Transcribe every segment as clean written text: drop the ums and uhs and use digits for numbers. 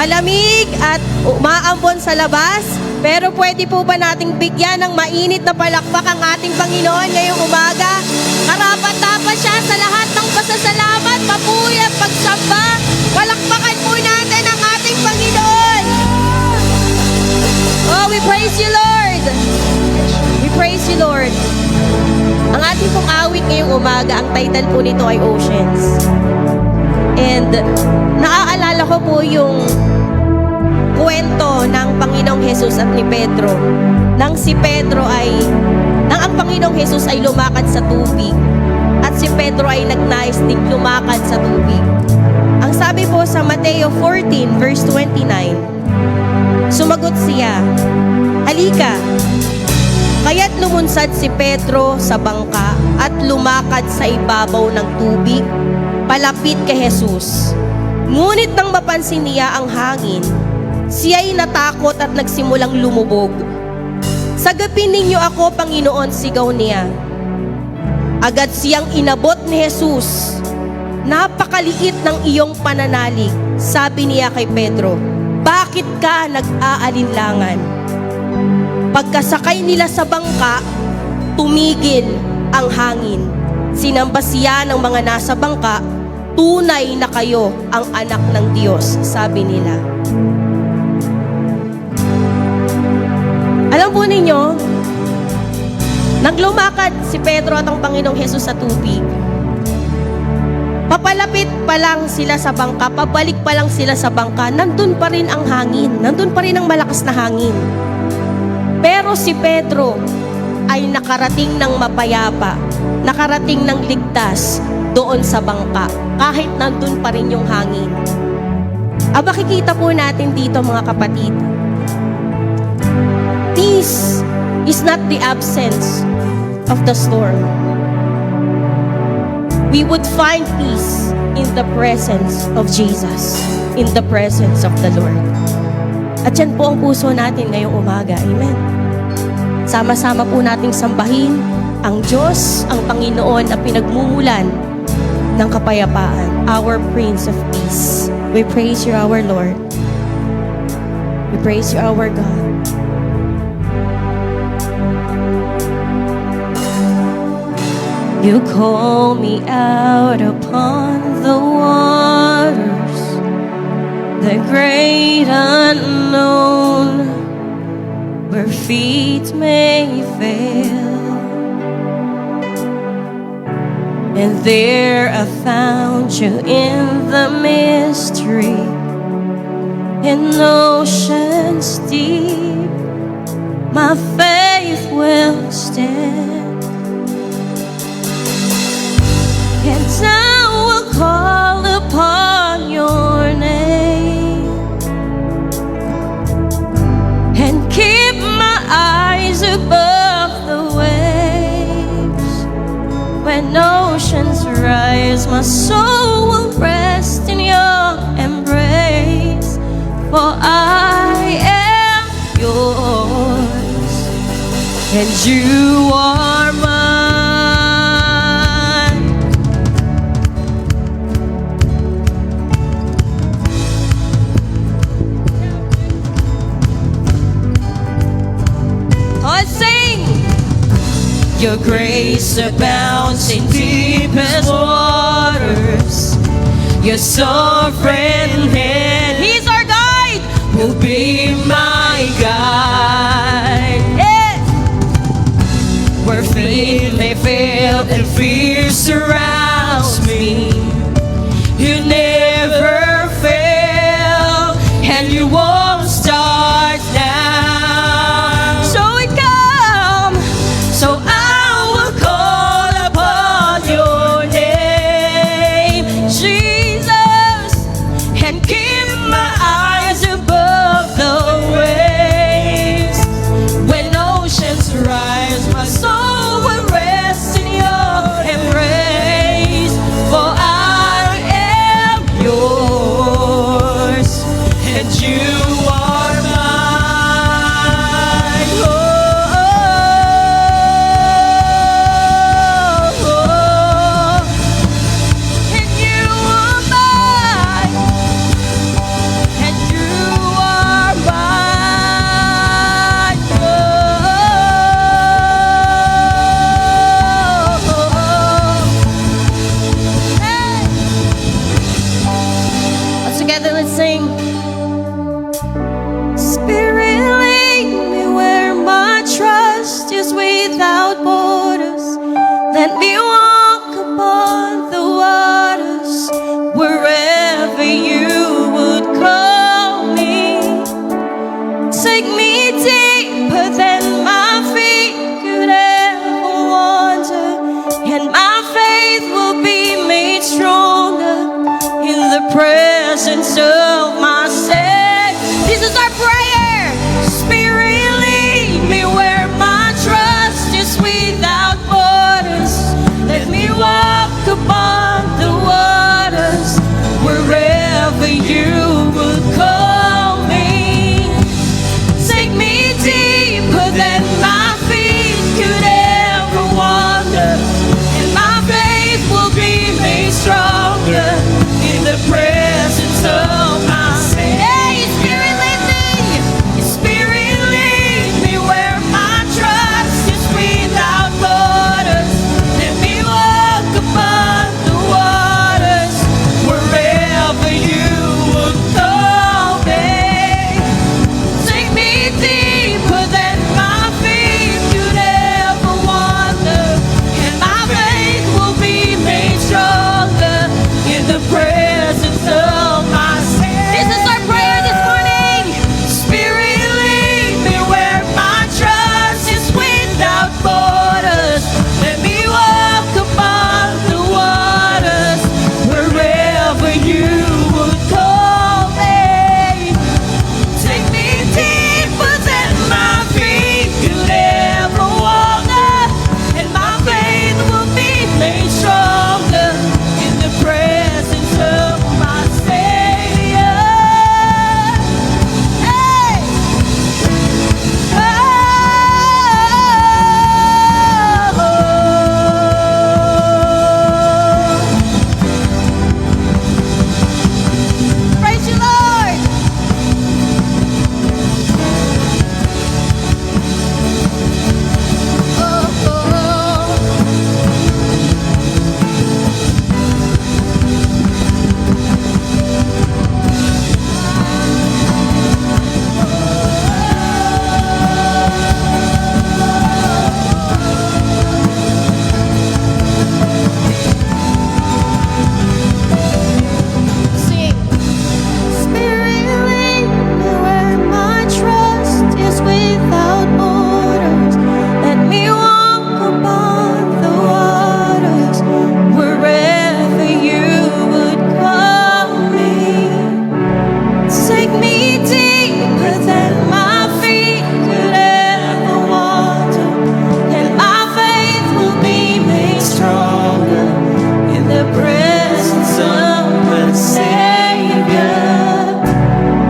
Malamig at umaambon sa labas, pero pwede po ba nating bigyan ng mainit na palakpak ang ating Panginoon ngayong umaga? Karapat-dapat siya sa lahat ng pasasalamat, papuri at pagsamba. Palakpakan po natin ang ating Panginoon. Oh, we praise you, Lord. We praise you, Lord. Ang ating pong awit ngayong umaga, ang title po nito ay Oceans. And naaalala ko po yung kwento ng Panginoong Jesus at ni Pedro. Nang ang Panginoong Jesus ay lumakad sa tubig at si Pedro ay nagnais din lumakad sa tubig. Ang sabi po sa Mateo 14 verse 29, sumagot siya, "Halika." Kaya't lumunsad si Pedro sa bangka at lumakad sa ibabaw ng tubig, palapit kay Jesus. Ngunit nang mapansin niya ang hangin, siya'y natakot at nagsimulang lumubog. "Sagapin ninyo ako, Panginoon," sigaw niya. Agad siyang inabot ni Jesus. "Napakaliit ng iyong pananalig," sabi niya kay Pedro. "Bakit ka nag-aalinlangan?" Pagkasakay nila sa bangka, tumigil ang hangin. Sinamba siya ng mga nasa bangka, "Tunay na kayo ang anak ng Diyos," sabi nila. Alam po ninyo, naglumakad si Pedro at ang Panginoong Jesus sa tubig. Papalapit pa lang sila sa bangka, pabalik pa lang sila sa bangka, nandun pa rin ang hangin, nandun pa rin ang malakas na hangin. Pero si Pedro ay nakarating ng mapayapa, nakarating ng ligtas doon sa bangka, kahit nandun pa rin yung hangin. Makikita po natin dito, mga kapatid, peace is not the absence of the storm. We would find peace in the presence of Jesus, in the presence of the Lord. At yan po ang puso natin ngayong umaga. Amen. Sama-sama po nating sambahin ang Diyos, ang Panginoon na pinagmumulan ng kapayapaan, our Prince of Peace. We praise you, our Lord. We praise you, our God. You call me out upon the waters, the great unknown, where feet may fail. And there I found you in the mystery, in oceans deep. My faith will stand, and I will call upon your name, and keep my eyes above the waves. When oceans rise, my soul will rest in your embrace, for I am yours, and you are mine. Your grace abounds in deepest waters. Your sovereign hand, He's our guide, will be my guide. Yeah. Where faith may fail and fear surrounds me, you never fail, and you won't start now. So it comes, so Jesus, and keep my eyes above the Let me walk upon the waters wherever you would call me. Take me deeper than my feet could ever wander, and my faith will be made stronger in the presence of my Savior. This is our prayer. Spirit, lead me where my trust is without borders. Let me walk upon the waters wherever you would call me. Take me deeper than my feet could ever wander, and my faith will be made stronger in the presence of my Savior. Hey, Spirit, lead me. Spirit, lead me where my trust is without borders. Let me walk upon the waters wherever you would call me. Take me deeper than my feet could ever wander, and my faith will be made stronger in the presence of my Savior. This is our prayer this morning. Spirit, lead me where my trust is without borders. Let me walk upon the waters wherever you would call me. Take me deeper than my feet could ever wander, and my faith will be made stronger in the presence of my Savior. Hey! Praise you, Lord! Sing. Spirit, lead me where my trust is without borders. Let me walk upon the waters wherever you would call me. Take me deeper than my feet could ever wander, and my faith will be made stronger in the presence of my Savior.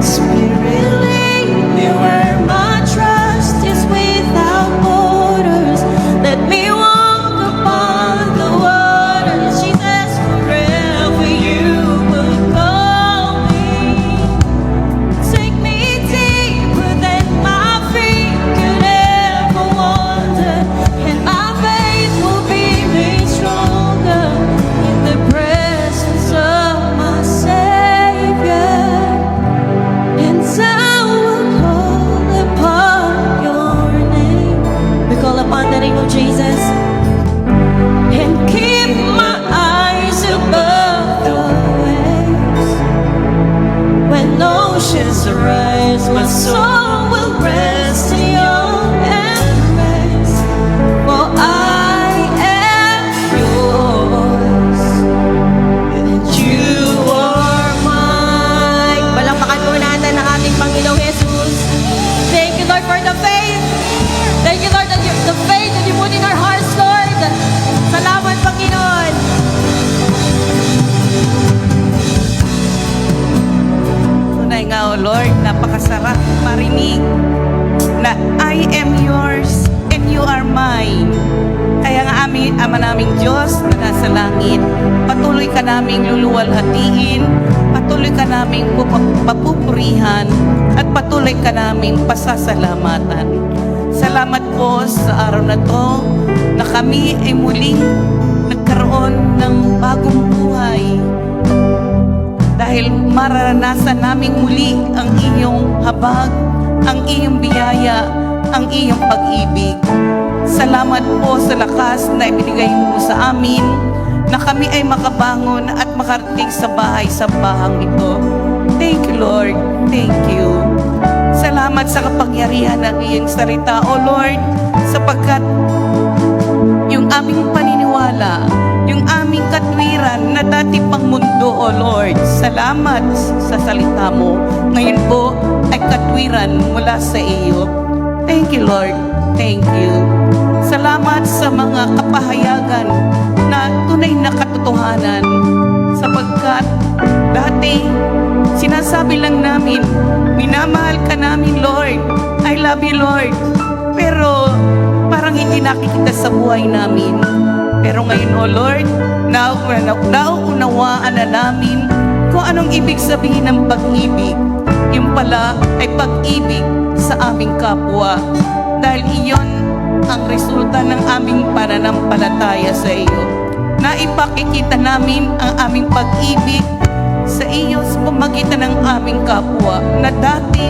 Spirit, lead me where my trust is without borders. Let me walk upon the waters, Jesus, wherever you would call me. Take me deeper than my feet could ever wander, and my faith will be made stronger in the presence of my Savior. And I will call upon your name. We call upon the name of Jesus and keep my eyes above the waves. When oceans rise, my soul will rest in your embrace. For I am yours, and you are mine. Palakpakan po natin ang ating Panginoong Jesus. Thank you, Lord, for the faith. Thank you, Lord, the faith that you put in our hearts, Lord. Salamat, Panginoon. Tunay nga, O Lord, napakasarap marinig na I am yours and you are mine. Kaya nga Ama naming Diyos na nasa langit, patuloy ka naming luluwalhatiin, patuloy ka naming papupurihan, at patuloy ka naming pasasalamatan. Salamat po sa araw na to na kami ay muling nagkaroon ng bagong buhay. Dahil mararanasan naming muli ang iyong habag, ang iyong biyaya, ang iyong pag-ibig. Salamat po sa lakas na ibinigay mo sa amin na kami ay makabangon at makarating sa bahay sa bahang ito. Thank you, Lord. Thank you. Salamat sa kapangyarihan ng iyong salita, O Lord, sapagkat yung aming paniniwala, yung aming katwiran na dati pang mundo, O Lord, salamat sa salita mo. Ngayon po ay katwiran mula sa iyo. Thank you, Lord. Thank you. Salamat sa mga kapahayagan na tunay na katotohanan sapagkat dati sinasabi lang namin, minamahal ka namin, Lord. I love you, Lord. Pero parang hindi nakikita sa buhay namin. Pero ngayon, O Lord, nauunawaan na namin kung anong ibig sabihin ng pag-ibig. Yung pala ay pag-ibig sa aming kapwa. Dahil iyon ang resulta ng aming pananampalataya sa iyo. Naipakikita namin ang aming pag-ibig sa iyo sa pamagitan ng aming kapwa na dati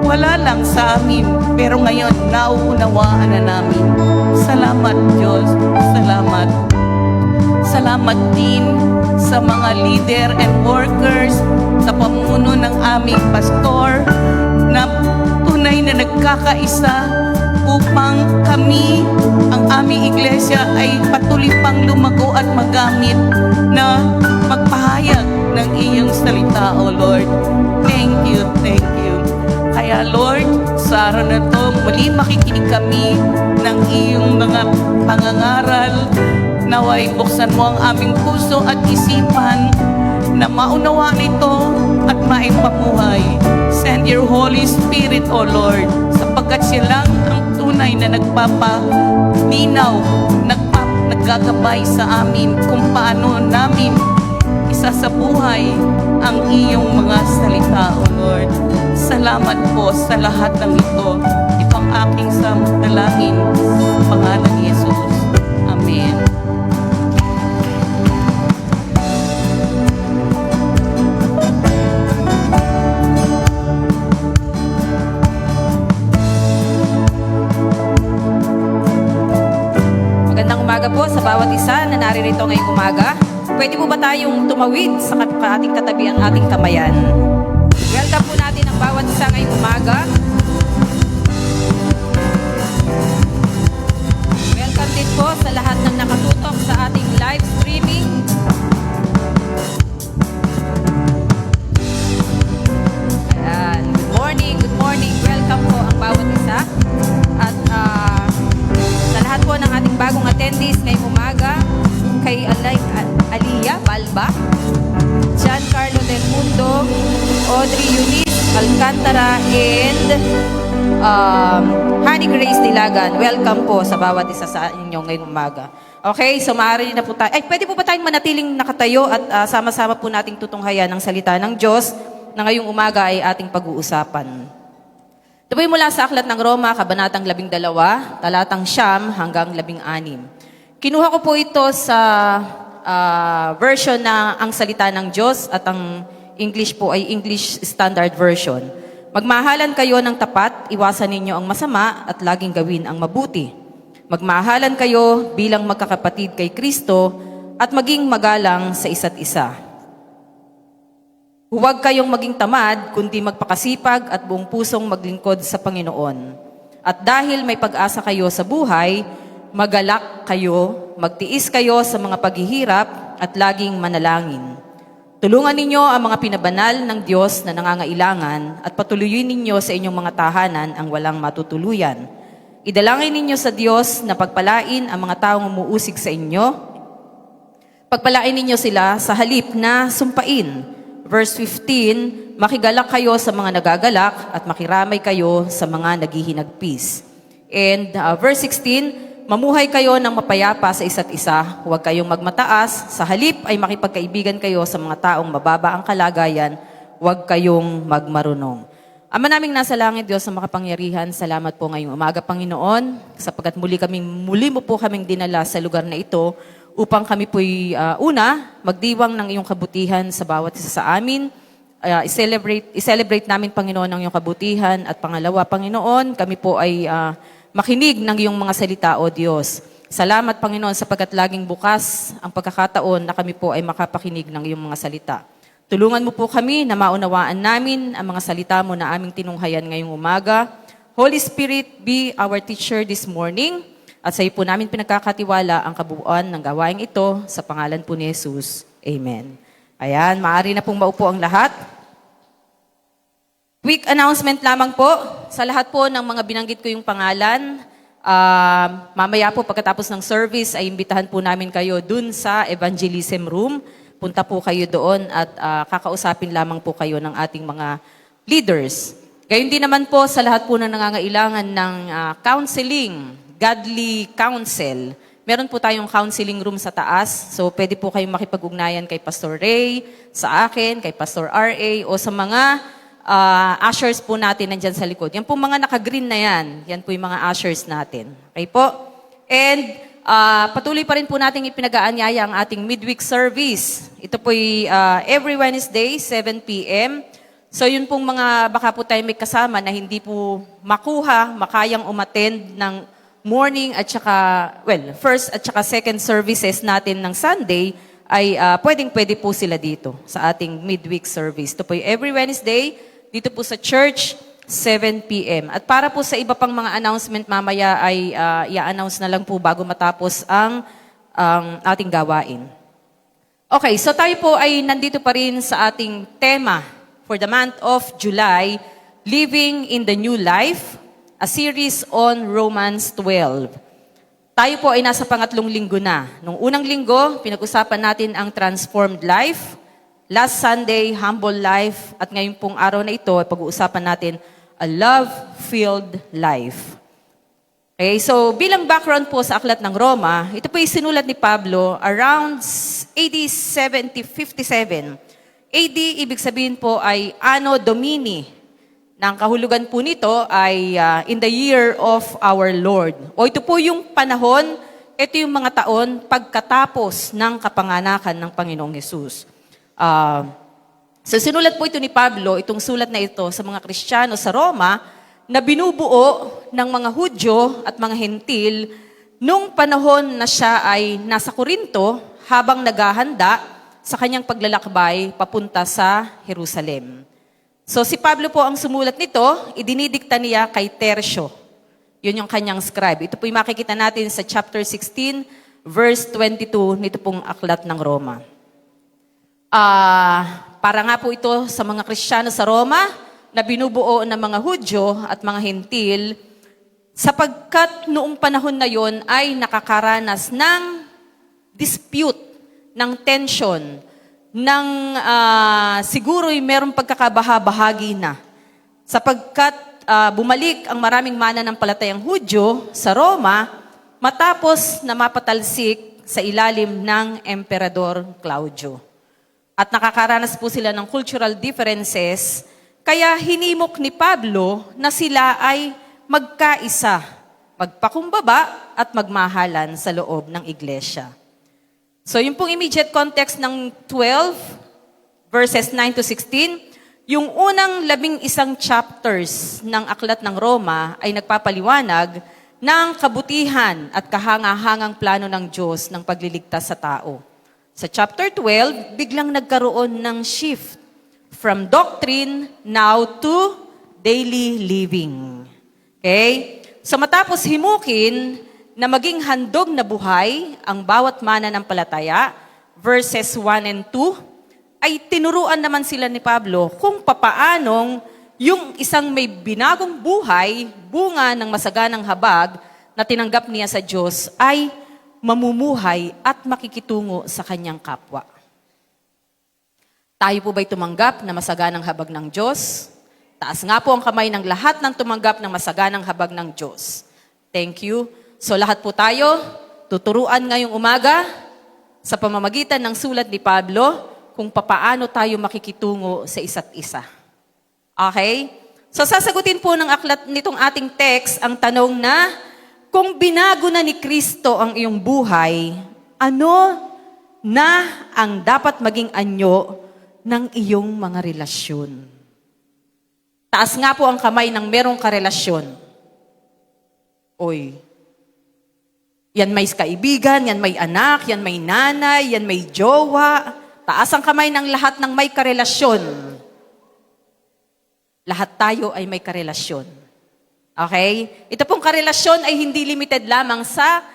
wala lang sa amin, pero ngayon nauunawaan na namin. Salamat, Diyos. Salamat. Salamat din sa mga leader and workers, sa pamuno ng aming pastor na tunay na nagkakaisa upang kami, ang aming iglesia ay patuloy pang lumago at magamit na magpahayag ng iyong salita, O Lord. Thank you, thank you. Kaya Lord, sa araw na to, muli makikinig kami ng iyong mga pangangaral. Naway buksan mo ang aming puso at isipan na maunawaan ito at maipamuhay. Send your Holy Spirit, O Lord, sapagkat siya lang ang tunay na nagpapalinaw, naggagabay sa amin kung paano namin isa sa buhay ang iyong mga salita, O Lord. Salamat po sa lahat ng ito. Ito ang aking samdalangin sa pangalan ni Jesus. Amen. Magandang umaga po sa bawat isa na naririto ngayong umaga. Pwede po ba tayong tumawid sa ating katabi ang ating kamayan? Welcome po natin ang bawat isa ngayong umaga. Welcome din po sa lahat ng nakatutok sa ating live streaming. Ayan. Good morning, good morning. Welcome po ang bawat isa. At sa lahat po ng ating bagong attendees ngayong umaga, kay Aliyah Balba, Giancarlo Del Mundo, Audrey Eunice Alcantara, and Honey Grace Dilagan. Welcome po sa bawat isa sa inyo ngayong umaga. Okay, so maaari na po tayo. Ay, pwede po ba tayong manatiling nakatayo at sama-sama po nating tutunghayan ang salita ng Diyos na ngayong umaga ay ating pag-uusapan. Ito po mula sa Aklat ng Roma, Kabanatang 12, talatang 9 hanggang 16. Kinuha ko po ito sa version na ang salita ng Diyos at ang English po ay English Standard Version. Magmahalan kayo ng tapat, iwasan ninyo ang masama at laging gawin ang mabuti. Magmahalan kayo bilang magkakapatid kay Kristo at maging magalang sa isa't isa. Huwag kayong maging tamad, kundi magpakasipag at buong pusong maglingkod sa Panginoon. At dahil may pag-asa kayo sa buhay, magalak kayo, magtiis kayo sa mga paghihirap at laging manalangin. Tulungan ninyo ang mga pinabanal ng Diyos na nangangailangan at patuloyin ninyo sa inyong mga tahanan ang walang matutuluyan. Idalangin ninyo sa Diyos na pagpalain ang mga taong umuusig sa inyo. Pagpalain ninyo sila sa halip na sumpain. Verse 15, makigalak kayo sa mga nagagalak at makiramay kayo sa mga naghihinagpis. And verse 16, mamuhay kayo ng mapayapa sa isa't isa, huwag kayong magmataas, sa halip ay makipagkaibigan kayo sa mga taong mababa ang kalagayan, huwag kayong magmarunong. Ama naming nasa langit, Diyos na makapangyarihan, salamat po ngayong umaga, Panginoon, sapagkat muli mo po kaming dinala sa lugar na ito upang kami po'y magdiwang ng iyong kabutihan sa bawat isa sa amin. I-celebrate namin, Panginoon, ang iyong kabutihan. At pangalawa, Panginoon, kami po ay makinig ng iyong mga salita, O Diyos. Salamat, Panginoon, sapagkat laging bukas ang pagkakataon na kami po ay makapakinig ng iyong mga salita. Tulungan mo po kami na maunawaan namin ang mga salita mo na aming tinunghayan ngayong umaga. Holy Spirit, be our teacher this morning. At sa iyo po namin pinagkakatiwala ang kabuuan ng gawaing ito sa pangalan po ni Jesus. Amen. Ayan, maaari na pong maupo ang lahat. Quick announcement lamang po sa lahat po ng mga binanggit ko yung pangalan. Mamaya po pagkatapos ng service ay imbitahan po namin kayo dun sa evangelism room. Punta po kayo doon at kakausapin lamang po kayo ng ating mga leaders. Gayon din naman po sa lahat po na nangangailangan ng counseling, godly counsel. Meron po tayong counseling room sa taas. So pwede po kayong makipag-ugnayan kay Pastor Ray, sa akin, kay Pastor R.A. o sa mga ushers po natin nandyan sa likod. Yan po mga naka-green na yan. Yan po yung mga ushers natin. Okay po? And patuloy pa rin po natin ipinag-aanyaya ang ating midweek service. Ito po every Wednesday, 7 p.m. So yun pong mga baka po tayo may kasama na hindi po makayang umattend ng morning at saka, first at saka second services natin ng Sunday, ay pwede po sila dito sa ating midweek service. Ito po every Wednesday, dito po sa church, 7 p.m. At para po sa iba pang mga announcement mamaya ay i-announce na lang po bago matapos ang ating gawain. Okay, so tayo po ay nandito pa rin sa ating tema for the month of July, Living in the New Life, a series on Romans 12. Tayo po ay nasa pangatlong linggo na. Nung unang linggo, pinag-usapan natin ang transformed life. Last Sunday, humble life. At ngayon pong araw na ito, pag-uusapan natin a love-filled life. Okay, so bilang background po sa Aklat ng Roma, ito po yung sinulat ni Pablo around AD 7057. AD, ibig sabihin po ay Anno Domini. Ang kahulugan po nito ay in the year of our Lord. O ito po yung panahon, ito yung mga taon pagkatapos ng kapanganakan ng Panginoong Hesus. So sinulat po ito ni Pablo, itong sulat na ito sa mga Kristiyano sa Roma, na binubuo ng mga Hudyo at mga Hentil nung panahon na siya ay nasa Korinto habang naghahanda sa kanyang paglalakbay papunta sa Jerusalem. So si Pablo po ang sumulat nito, idinidikta niya kay Tercio. Yun yung kanyang scribe. Ito po yung makikita natin sa chapter 16, verse 22 nito pong Aklat ng Roma. Para nga po ito sa mga Kristiyano sa Roma na binubuo ng mga Hudyo at mga Hentil, sapagkat noong panahon na yon ay nakakaranas ng dispute, ng tension, ng siguro'y merong pagkakabaha-bahagi na. Sapagkat bumalik ang maraming mananampalatayang Hudyo sa Roma matapos na mapatalsik sa ilalim ng Emperador Claudio. At nakakaranas po sila ng cultural differences, kaya hinimok ni Pablo na sila ay magkaisa, magpakumbaba at magmahalan sa loob ng iglesia. So yung pong immediate context ng 12, verses 9 to 16, yung unang 11 chapters ng Aklat ng Roma ay nagpapaliwanag ng kabutihan at kahangahangang plano ng Diyos ng pagliligtas sa tao. Sa chapter 12, biglang nagkaroon ng shift from doctrine now to daily living. Okay? So matapos himukin na maging handog na buhay ang bawat mananampalataya, verses 1 and 2, ay tinuruan naman sila ni Pablo kung papaanong yung isang may binagong buhay, bunga ng masaganang habag na tinanggap niya sa Diyos ay mamumuhay at makikitungo sa kanyang kapwa. Tayo po ba'y tumanggap na masaganang habag ng Diyos? Taas nga po ang kamay ng lahat ng tumanggap ng masaganang habag ng Diyos. Thank you. So lahat po tayo, tuturuan ngayong umaga sa pamamagitan ng sulat ni Pablo kung papaano tayo makikitungo sa isa't isa. Okay? So sasagutin po ng aklat nitong ating text ang tanong na, kung binago na ni Kristo ang iyong buhay, ano na ang dapat maging anyo ng iyong mga relasyon? Taas nga po ang kamay ng merong karelasyon. Oy, yan may kaibigan, yan may anak, yan may nanay, yan may jowa. Taas ang kamay ng lahat ng may karelasyon. Lahat tayo ay may karelasyon. Okay? Ito pong karelasyon ay hindi limited lamang sa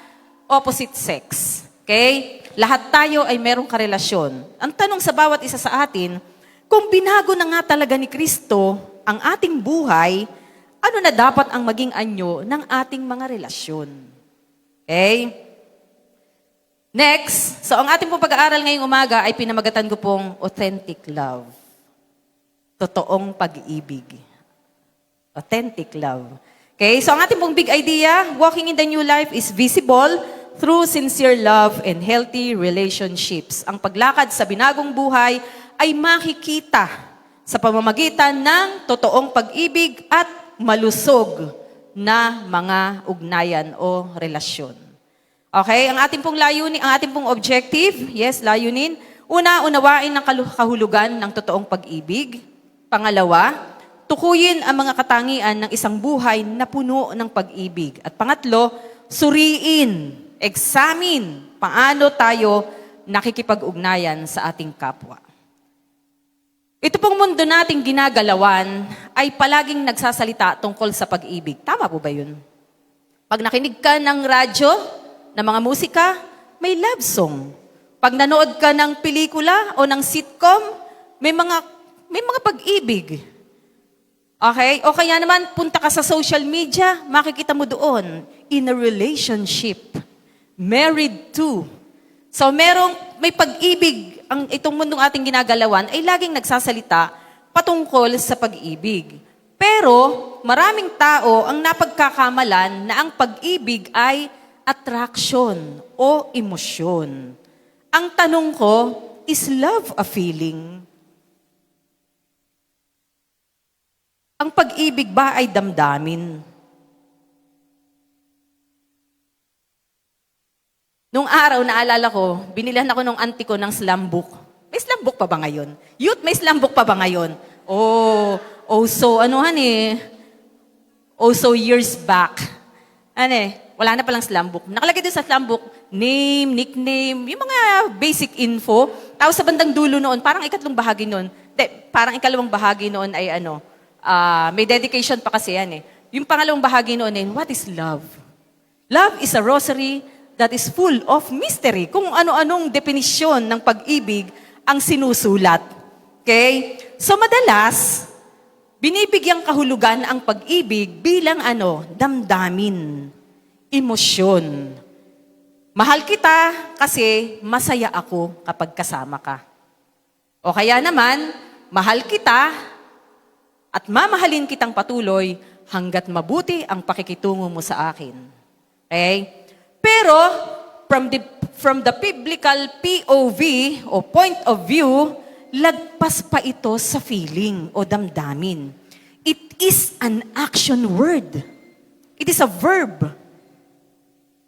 opposite sex. Okay? Lahat tayo ay merong karelasyon. Ang tanong sa bawat isa sa atin, kung binago na nga talaga ni Kristo ang ating buhay, ano na dapat ang maging anyo ng ating mga relasyon? Okay? Next, so ang ating pong pag-aaral ngayong umaga ay pinamagatan ko pong authentic love. Totoong pag-ibig. Authentic love. Okay, so ang ating pong big idea, walking in the new life is visible through sincere love and healthy relationships. Ang paglakad sa binagong buhay ay makikita sa pamamagitan ng totoong pag-ibig at malusog na mga ugnayan o relasyon. Okay, ang ating pong layunin, ang ating pong objective, yes, layunin. Una, unawain ang kahulugan ng totoong pag-ibig. Pangalawa, tukuyin ang mga katangian ng isang buhay na puno ng pag-ibig. At pangatlo, suriin, examine, paano tayo nakikipag-ugnayan sa ating kapwa. Ito pong mundo nating ginagalawan ay palaging nagsasalita tungkol sa pag-ibig. Tama po ba yun? Pag nakinig ka ng radyo, ng mga musika, may love song. Pag nanood ka ng pelikula o ng sitcom, may mga pag-ibig. Okay? O kaya naman, punta ka sa social media, makikita mo doon, in a relationship, married to. So may pag-ibig, itong mundong ating ginagalawan ay laging nagsasalita patungkol sa pag-ibig. Pero maraming tao ang napagkakamalan na ang pag-ibig ay attraction o emosyon. Ang tanong ko, is love a feeling? Ang pag-ibig ba ay damdamin? Nung araw, naalala ko, binilihan ako nung auntie ko ng slam book. May slam book pa ba ngayon? Youth, may slam book pa ba ngayon? So years back. Wala na palang slam book. Nakalagay din sa slam book, name, nickname, yung mga basic info. Tapos sa bandang dulo noon, parang ikatlong bahagi noon, parang ikalawang bahagi noon ay may dedication pa kasi yan eh. Yung pangalawang bahagi noon ay, what is love? Love is a rosary that is full of mystery. Kung ano-anong definisyon ng pag-ibig ang sinusulat. Okay? So madalas, binibigyang kahulugan ang pag-ibig bilang damdamin, emosyon. Mahal kita kasi masaya ako kapag kasama ka. O kaya naman, mahal kita at mamahalin kitang patuloy hanggat mabuti ang pakikitungo mo sa akin. Okay? Pero, from the biblical POV o point of view, lagpas pa ito sa feeling o damdamin. It is an action word. It is a verb.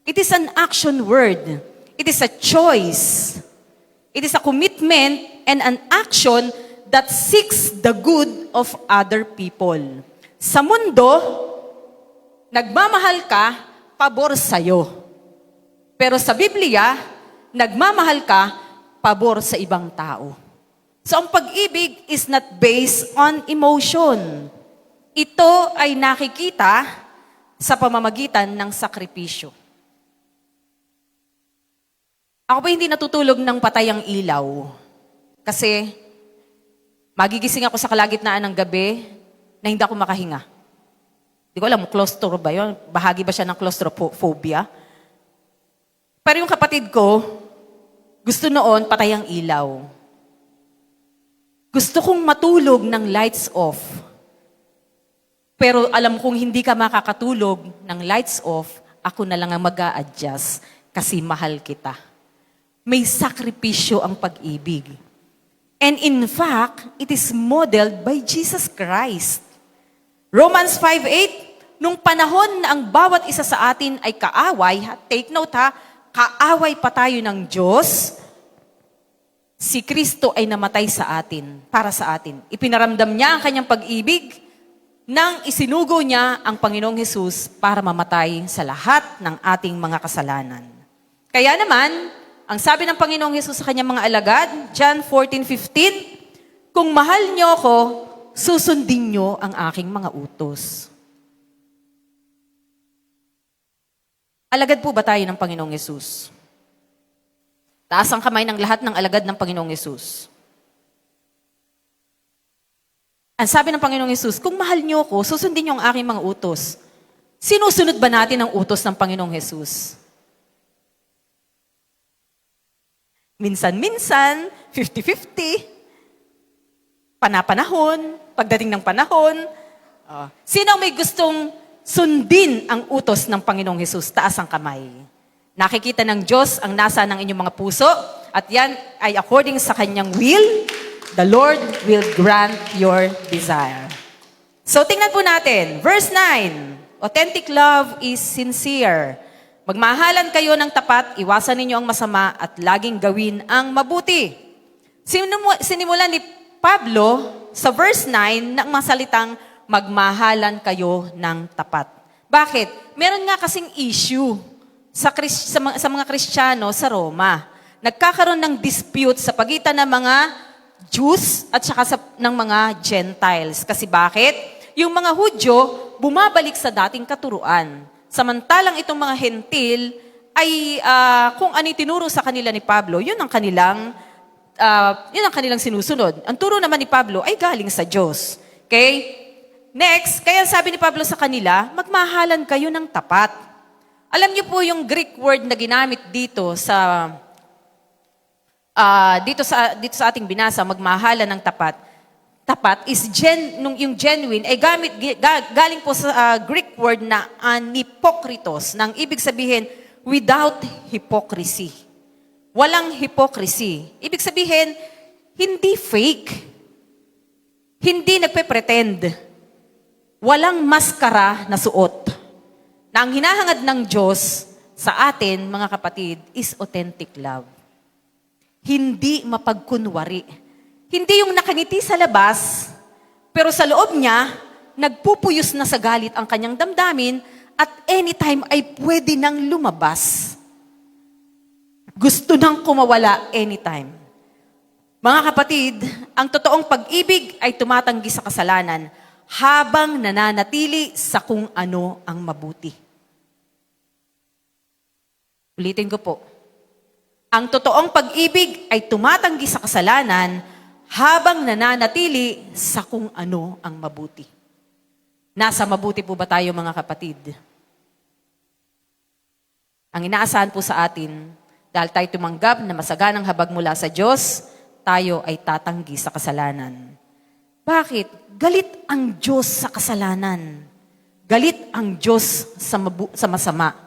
It is an action word. It is a choice. It is a commitment and an action that seeks the good of other people. Sa mundo, nagmamahal ka, pabor sa'yo. Pero sa Biblia, nagmamahal ka, pabor sa ibang tao. So ang pag-ibig is not based on emotion. Ito ay nakikita sa pamamagitan ng sakripisyo. Ako ba hindi natutulog ng patay ang ilaw? Kasi magigising ako sa kalagitnaan ng gabi na hindi ako makahinga. Hindi ko alam, claustro ba yun? Bahagi ba siya ng claustrophobia? Pero yung kapatid ko, gusto noon patay ang ilaw. Gusto kong matulog ng lights off. Pero alam kong hindi ka makakatulog ng lights off, ako na lang ang mag-a-adjust kasi mahal kita. May sakripisyo ang pag-ibig. And in fact, it is modeled by Jesus Christ. Romans 5:8, nung panahon na ang bawat isa sa atin ay kaaway, take note kaaway pa tayo ng Diyos, si Kristo ay namatay sa atin, para sa atin. Ipinaramdam niya ang kanyang pag-ibig nang isinugo niya ang Panginoong Hesus para mamatay sa lahat ng ating mga kasalanan. Kaya naman, ang sabi ng Panginoong Hesus sa kanyang mga alagad, John 14:15, kung mahal niyo ako, susundin niyo ang aking mga utos. Alagad po ba tayo ng Panginoong Hesus? Taas ang kamay ng lahat ng alagad ng Panginoong Hesus. Ang sabi ng Panginoong Hesus, kung mahal niyo ako, susundin niyo ang aking mga utos. Sinusunod ba natin ang utos ng Panginoong Hesus? Minsan-minsan, 50-50, panapanahon, pagdating ng panahon. Sino ang may gustong sundin ang utos ng Panginoong Hesus? Taas ang kamay. Nakikita ng Diyos ang nasa ng inyong mga puso at yan ay according sa kanyang will, the Lord will grant your desire. So tingnan po natin, verse 9, authentic love is sincere. Magmahalan kayo ng tapat, iwasan ninyo ang masama at laging gawin ang mabuti. Sinimulan ni Pablo sa verse 9 ng masalitang magmahalan kayo ng tapat. Bakit? Meron nga kasing issue sa mga Kristiyano sa Roma. Nagkakaroon ng dispute sa pagitan ng mga Jews at saka ng mga Gentiles. Kasi bakit? Yung mga Hudyo bumabalik sa dating katuruan. Samantalang itong mga Hentil ay kung ano tinuro sa kanila ni Pablo, yun ang kanilang sinusunod. Ang turo naman ni Pablo ay galing sa Diyos. Okay? Next, kaya sabi ni Pablo sa kanila, magmahalan kayo ng tapat. Alam niyo po yung Greek word na ginamit dito sa ating binasa, magmahalan ng tapat. Tapat is yung genuine ay galing po sa Greek word na anipokritos, nang ibig sabihin without hypocrisy. Walang hypocrisy. Ibig sabihin, hindi fake. Hindi nagpe-pretend. Walang maskara na suot. Na ang hinahangad ng Diyos sa atin, mga kapatid, is authentic love. Hindi mapagkunwari. Hindi yung nakangiti sa labas, pero sa loob niya, nagpupuyos na sa galit ang kanyang damdamin at anytime ay pwede nang lumabas. Gusto nang kumawala anytime. Mga kapatid, ang totoong pag-ibig ay tumatanggi sa kasalanan habang nananatili sa kung ano ang mabuti. Ulitin ko po. Ang totoong pag-ibig ay tumatanggi sa kasalanan habang nananatili sa kung ano ang mabuti. Nasa mabuti po ba tayo, mga kapatid? Ang inaasahan po sa atin, dahil tayo tumanggap na masaganang habag mula sa Diyos, tayo ay tatanggi sa kasalanan. Bakit? Galit ang Diyos sa kasalanan. Galit ang Diyos sa masama.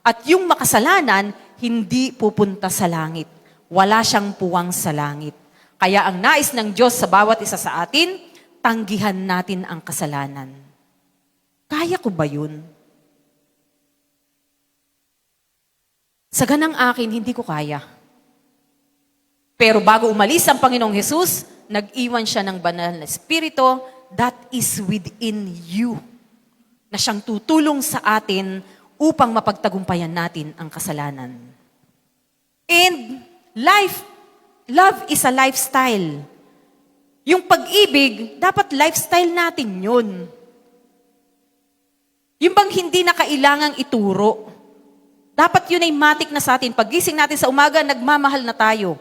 At yung makasalanan, hindi pupunta sa langit. Wala siyang puwang sa langit. Kaya ang nais ng Diyos sa bawat isa sa atin, tanggihan natin ang kasalanan. Kaya ko ba yun? Sa ganang akin, hindi ko kaya. Pero bago umalis ang Panginoong Hesus, nag-iwan siya ng banal na Espiritu that is within you, na siyang tutulong sa atin upang mapagtagumpayan natin ang kasalanan. And love is a lifestyle. Yung pag-ibig, dapat lifestyle natin yun. Yung bang hindi na kailangang ituro. Dapat yun ay matik na sa atin. Paggising natin sa umaga, nagmamahal na tayo.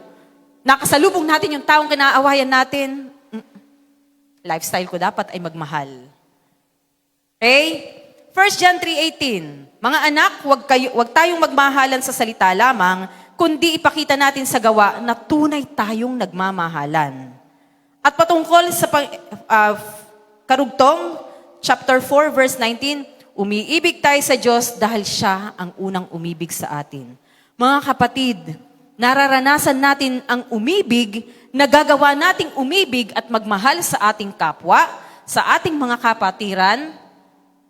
Nakasalubong natin yung taong kinaawayan natin. Lifestyle ko dapat ay magmahal. Okay? 1 John 3:18, mga anak, wag tayong magmahalan sa salita lamang, kundi ipakita natin sa gawa na tunay tayong nagmamahalan. At patungkol sa Karugtong, chapter 4, verse 19, umiibig tayo sa Diyos dahil siya ang unang umibig sa atin. Mga kapatid, nararanasan natin ang umibig, nagagawa nating umibig at magmahal sa ating kapwa, sa ating mga kapatiran.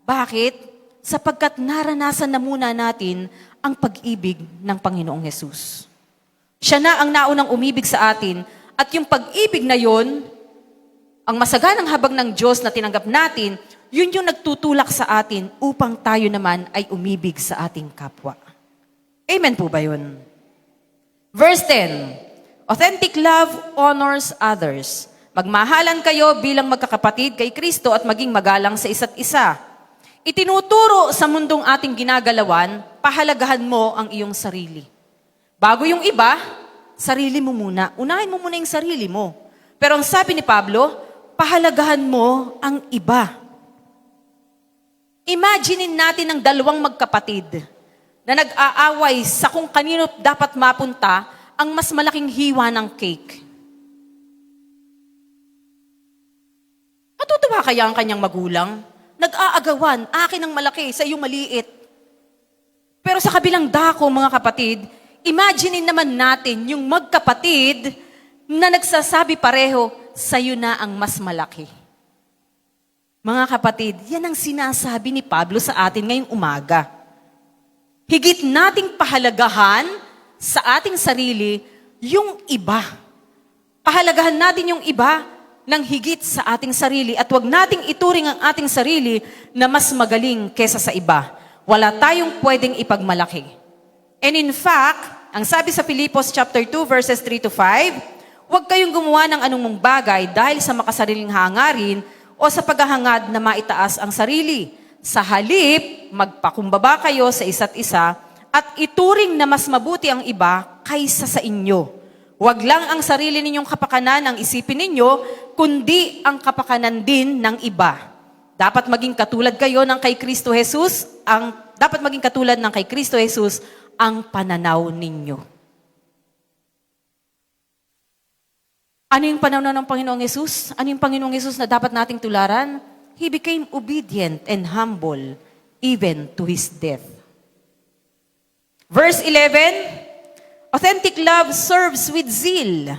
Bakit? Sapagkat naranasan na muna natin ang pag-ibig ng Panginoong Hesus. Siya na ang naunang umibig sa atin at yung pag-ibig na yon, ang masaganang habag ng Diyos na tinanggap natin, yun yung nagtutulak sa atin upang tayo naman ay umibig sa ating kapwa. Amen po ba yun? Verse 10, authentic love honors others. Magmahalan kayo bilang magkakapatid kay Kristo at maging magalang sa isa't isa. Itinuturo sa mundong ating ginagalawan, pahalagahan mo ang iyong sarili. Bago yung iba, sarili mo muna. Unahin mo muna yung sarili mo. Pero ang sabi ni Pablo, pahalagahan mo ang iba. Imaginein natin ang dalawang magkapatid na nag-aaway sa kung kanino dapat mapunta ang mas malaking hiwa ng cake. Matutuwa kaya ang kanyang magulang? Nag-aagawan, akin ang malaki, sa iyo maliit. Pero sa kabilang dako, mga kapatid, imaginein naman natin yung magkapatid na nagsasabi pareho, sa'yo na ang mas malaki. Mga kapatid, yan ang sinasabi ni Pablo sa atin ngayong umaga. Higit nating pahalagahan sa ating sarili yung iba. Pahalagahan natin yung iba ng higit sa ating sarili at huwag nating ituring ang ating sarili na mas magaling kesa sa iba. Wala tayong pwedeng ipagmalaki. And in fact, ang sabi sa Filipos chapter 2 verses 3 to 5, huwag kayong gumawa ng anumang bagay dahil sa makasariling hangarin o sa paghahangad na maitaas ang sarili. Sa halip, magpakumbaba kayo sa isa't isa at ituring na mas mabuti ang iba kaysa sa inyo. Huwag lang ang sarili ninyong kapakanan ang isipin ninyo, kundi ang kapakanan din ng iba. Dapat maging katulad kayo ng kay Kristo Jesus, ang pananaw ninyo. Ano yung pananaw ng Panginoong Jesus? Ano yung Panginoong Jesus na dapat nating tularan? He became obedient and humble even to His death. Verse 11, authentic love serves with zeal.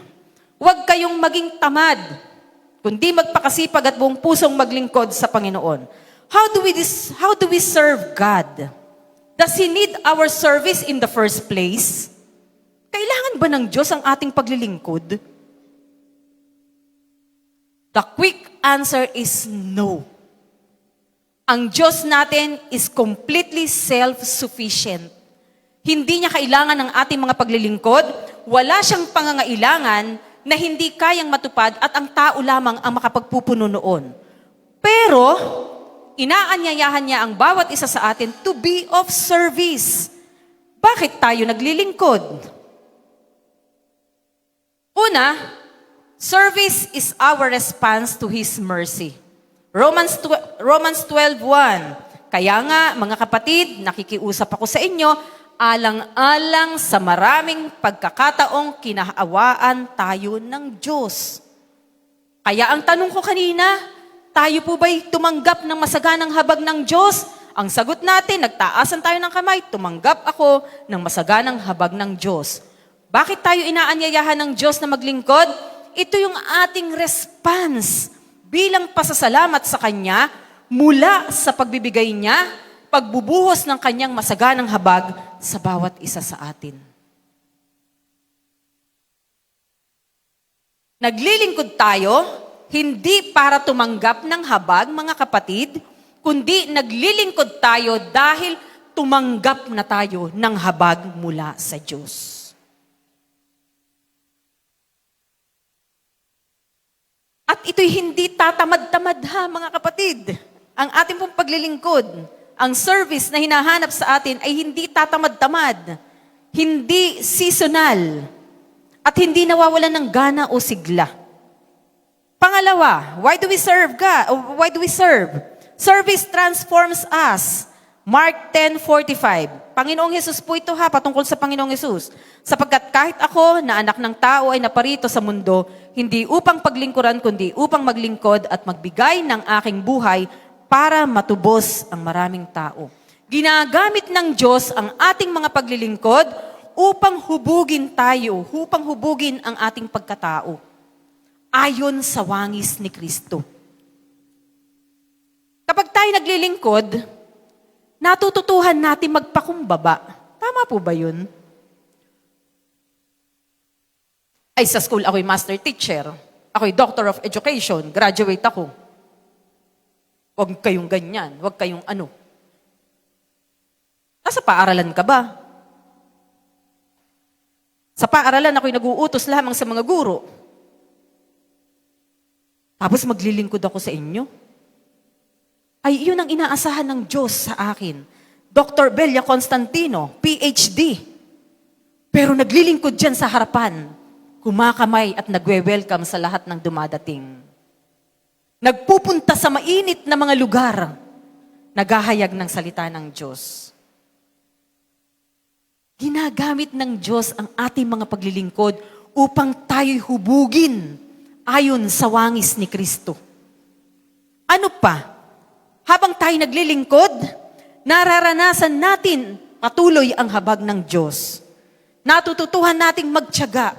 Huwag kayong maging tamad, kundi magpakasipag at buong pusong maglingkod sa Panginoon. How do we serve God? Does He need our service in the first place? Kailangan ba ng Diyos ang ating paglilingkod? The quick answer is no. Ang Diyos natin is completely self-sufficient. Hindi niya kailangan ng ating mga paglilingkod, wala siyang pangangailangan na hindi kayang matupad at ang tao lamang ang makapagpupuno noon. Pero, inaanyayahan niya ang bawat isa sa atin to be of service. Bakit tayo naglilingkod? Una, service is our response to His mercy. Romans 12:1. Kaya nga, mga kapatid, nakikiusap ako sa inyo, alang-alang sa maraming pagkakataong kinahaawaan tayo ng Diyos. Kaya ang tanong ko kanina, tayo po ba'y tumanggap ng masaganang habag ng Diyos? Ang sagot natin, nagtaasan tayo ng kamay, tumanggap ako ng masaganang habag ng Diyos. Bakit tayo inaanyayahan ng Diyos na maglingkod? Ito yung ating response bilang pasasalamat sa Kanya mula sa pagbibigay niya, pagbubuhos ng Kanyang masaganang habag sa bawat isa sa atin. Naglilingkod tayo, hindi para tumanggap ng habag, mga kapatid, kundi naglilingkod tayo dahil tumanggap na tayo ng habag mula sa Diyos. At ito'y hindi tatamad-tamad ha, mga kapatid. Ang ating pong paglilingkod, ang service na hinahanap sa atin ay hindi tatamad-tamad, hindi seasonal, at hindi nawawalan ng gana o sigla. Pangalawa, why do we serve God? Why do we serve? Service transforms us. Mark 10:45. Panginoong Hesus po ito ha, patungkol sa Panginoong Hesus. Sapagkat kahit ako na anak ng tao ay naparito sa mundo, hindi upang paglingkuran, kundi upang maglingkod at magbigay ng aking buhay para matubos ang maraming tao. Ginagamit ng Diyos ang ating mga paglilingkod upang hubugin tayo, upang hubugin ang ating pagkatao. Ayon sa wangis ni Kristo. Kapag tayo naglilingkod, natututuhan natin magpakumbaba. Tama po ba yun? Ay, sa school ako'y master teacher. Ako'y doctor of education. Graduate ako. Huwag kayong ganyan, huwag kayong ano. Nasa paaralan ka ba? Sa paaralan ako'y nag-uutos lamang sa mga guro. Tapos maglilingkod ako sa inyo. Ay, yun ang inaasahan ng Diyos sa akin. Dr. Belia Constantino, PhD. Pero naglilingkod dyan sa harapan, kumakamay at nagwe-welcome sa lahat ng dumadating. Nagpupunta sa mainit na mga lugar, naghahayag ng salita ng Diyos. Ginagamit ng Diyos ang ating mga paglilingkod upang tayo'y hubugin ayon sa wangis ni Kristo. Ano pa? Habang tayo naglilingkod, nararanasan natin patuloy ang habag ng Diyos. Natututuhan nating magtiyaga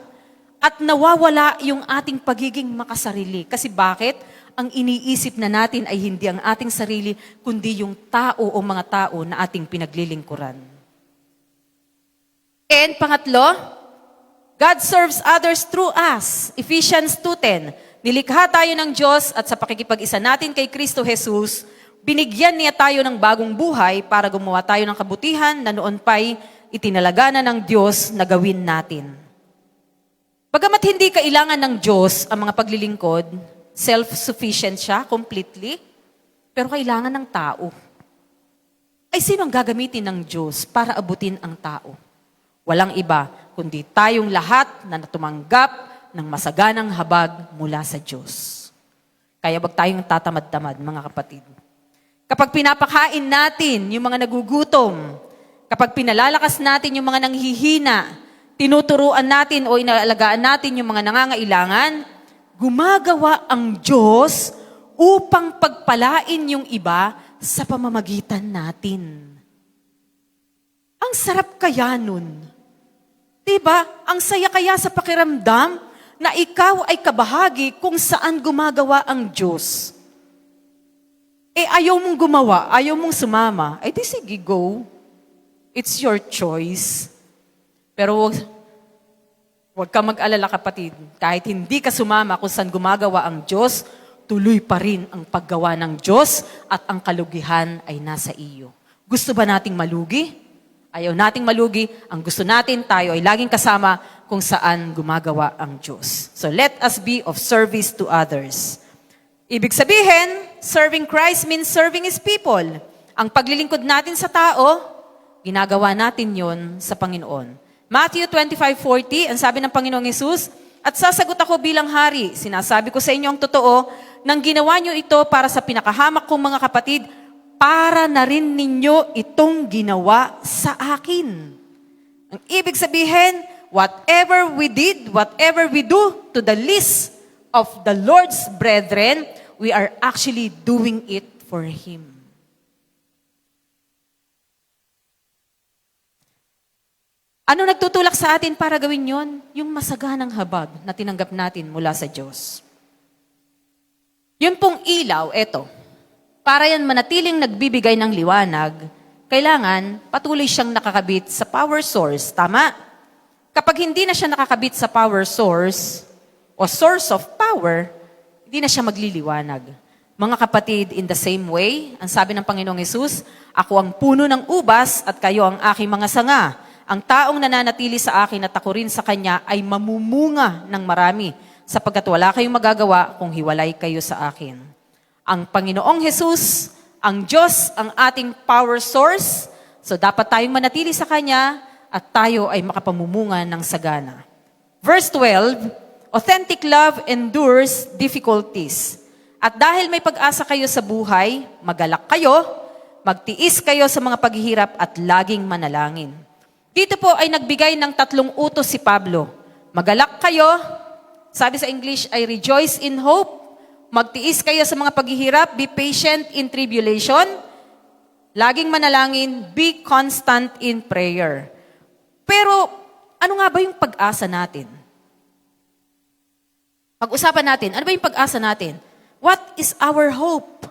at nawawala yung ating pagiging makasarili. Kasi bakit? Ang iniisip na natin ay hindi ang ating sarili, kundi yung tao o mga tao na ating pinaglilingkuran. And pangatlo, God serves others through us. Ephesians 2:10. Nilikha tayo ng Diyos at sa pakikipag-isa natin kay Kristo Jesus, binigyan niya tayo ng bagong buhay para gumawa tayo ng kabutihan na noon pa'y itinalaga na ng Diyos na gawin natin. Bagamat hindi kailangan ng Diyos ang mga paglilingkod, self-sufficient siya completely, pero kailangan ng tao. Ay sino ang gagamitin ng Diyos para abutin ang tao? Walang iba, kundi tayong lahat na natumanggap ng masaganang habag mula sa Diyos. Kaya wag tayong tatamad-tamad, mga kapatid. Kapag pinapakain natin yung mga nagugutom, kapag pinalalakas natin yung mga nanghihina, tinuturuan natin o inaalagaan natin yung mga nangangailangan, gumagawa ang Diyos upang pagpalain yung iba sa pamamagitan natin. Ang sarap kaya nun. Diba? Ang saya kaya sa pakiramdam na ikaw ay kabahagi kung saan gumagawa ang Diyos. Ayaw mong gumawa, ayaw mong sumama, di sige, go. It's your choice. Pero huwag ka mag-alala, kapatid. Kahit hindi ka sumama kung saan gumagawa ang Diyos, tuloy pa rin ang paggawa ng Diyos at ang kalugihan ay nasa iyo. Gusto ba nating malugi? Ayaw nating malugi. Ang gusto natin, tayo ay laging kasama kung saan gumagawa ang Diyos. So let us be of service to others. Ibig sabihin, serving Christ means serving His people. Ang paglilingkod natin sa tao, ginagawa natin yon sa Panginoon. Matthew 25:40, ang sabi ng Panginoong Hesus, at sasagot ako bilang hari. Sinasabi ko sa inyo ang totoo, nang ginawa nyo ito para sa pinakahamak kong mga kapatid, para na rin ninyo itong ginawa sa akin. Ang ibig sabihin, whatever we did, whatever we do to the least of the Lord's brethren, we are actually doing it for Him. Ano nagtutulak sa atin para gawin yon? Yung masaganang habag na tinanggap natin mula sa Diyos. Yun pong ilaw, eto. Para yan manatiling nagbibigay ng liwanag, kailangan patuloy siyang nakakabit sa power source. Tama? Kapag hindi na siya nakakabit sa power source o source of power, hindi na siya magliliwanag. Mga kapatid, in the same way, ang sabi ng Panginoong Hesus, ako ang puno ng ubas at kayo ang aking mga sanga. Ang taong nananatili sa akin at ako rin sa kanya ay mamumunga ng marami, sapagkat wala kayong magagawa kung hiwalay kayo sa akin. Ang Panginoong Hesus, ang Diyos, ang ating power source, so dapat tayong manatili sa Kanya at tayo ay makapamumunga ng sagana. Verse 12, authentic love endures difficulties. At dahil may pag-asa kayo sa buhay, magalak kayo, magtiis kayo sa mga paghihirap at laging manalangin. Dito po ay nagbigay ng 3 utos si Pablo. Magalak kayo, sabi sa English ay rejoice in hope, magtiis kayo sa mga paghihirap, be patient in tribulation, laging manalangin, be constant in prayer. Pero ano nga ba yung pag-asa natin? Pag-usapan natin, ano ba yung pag-asa natin? What is our hope?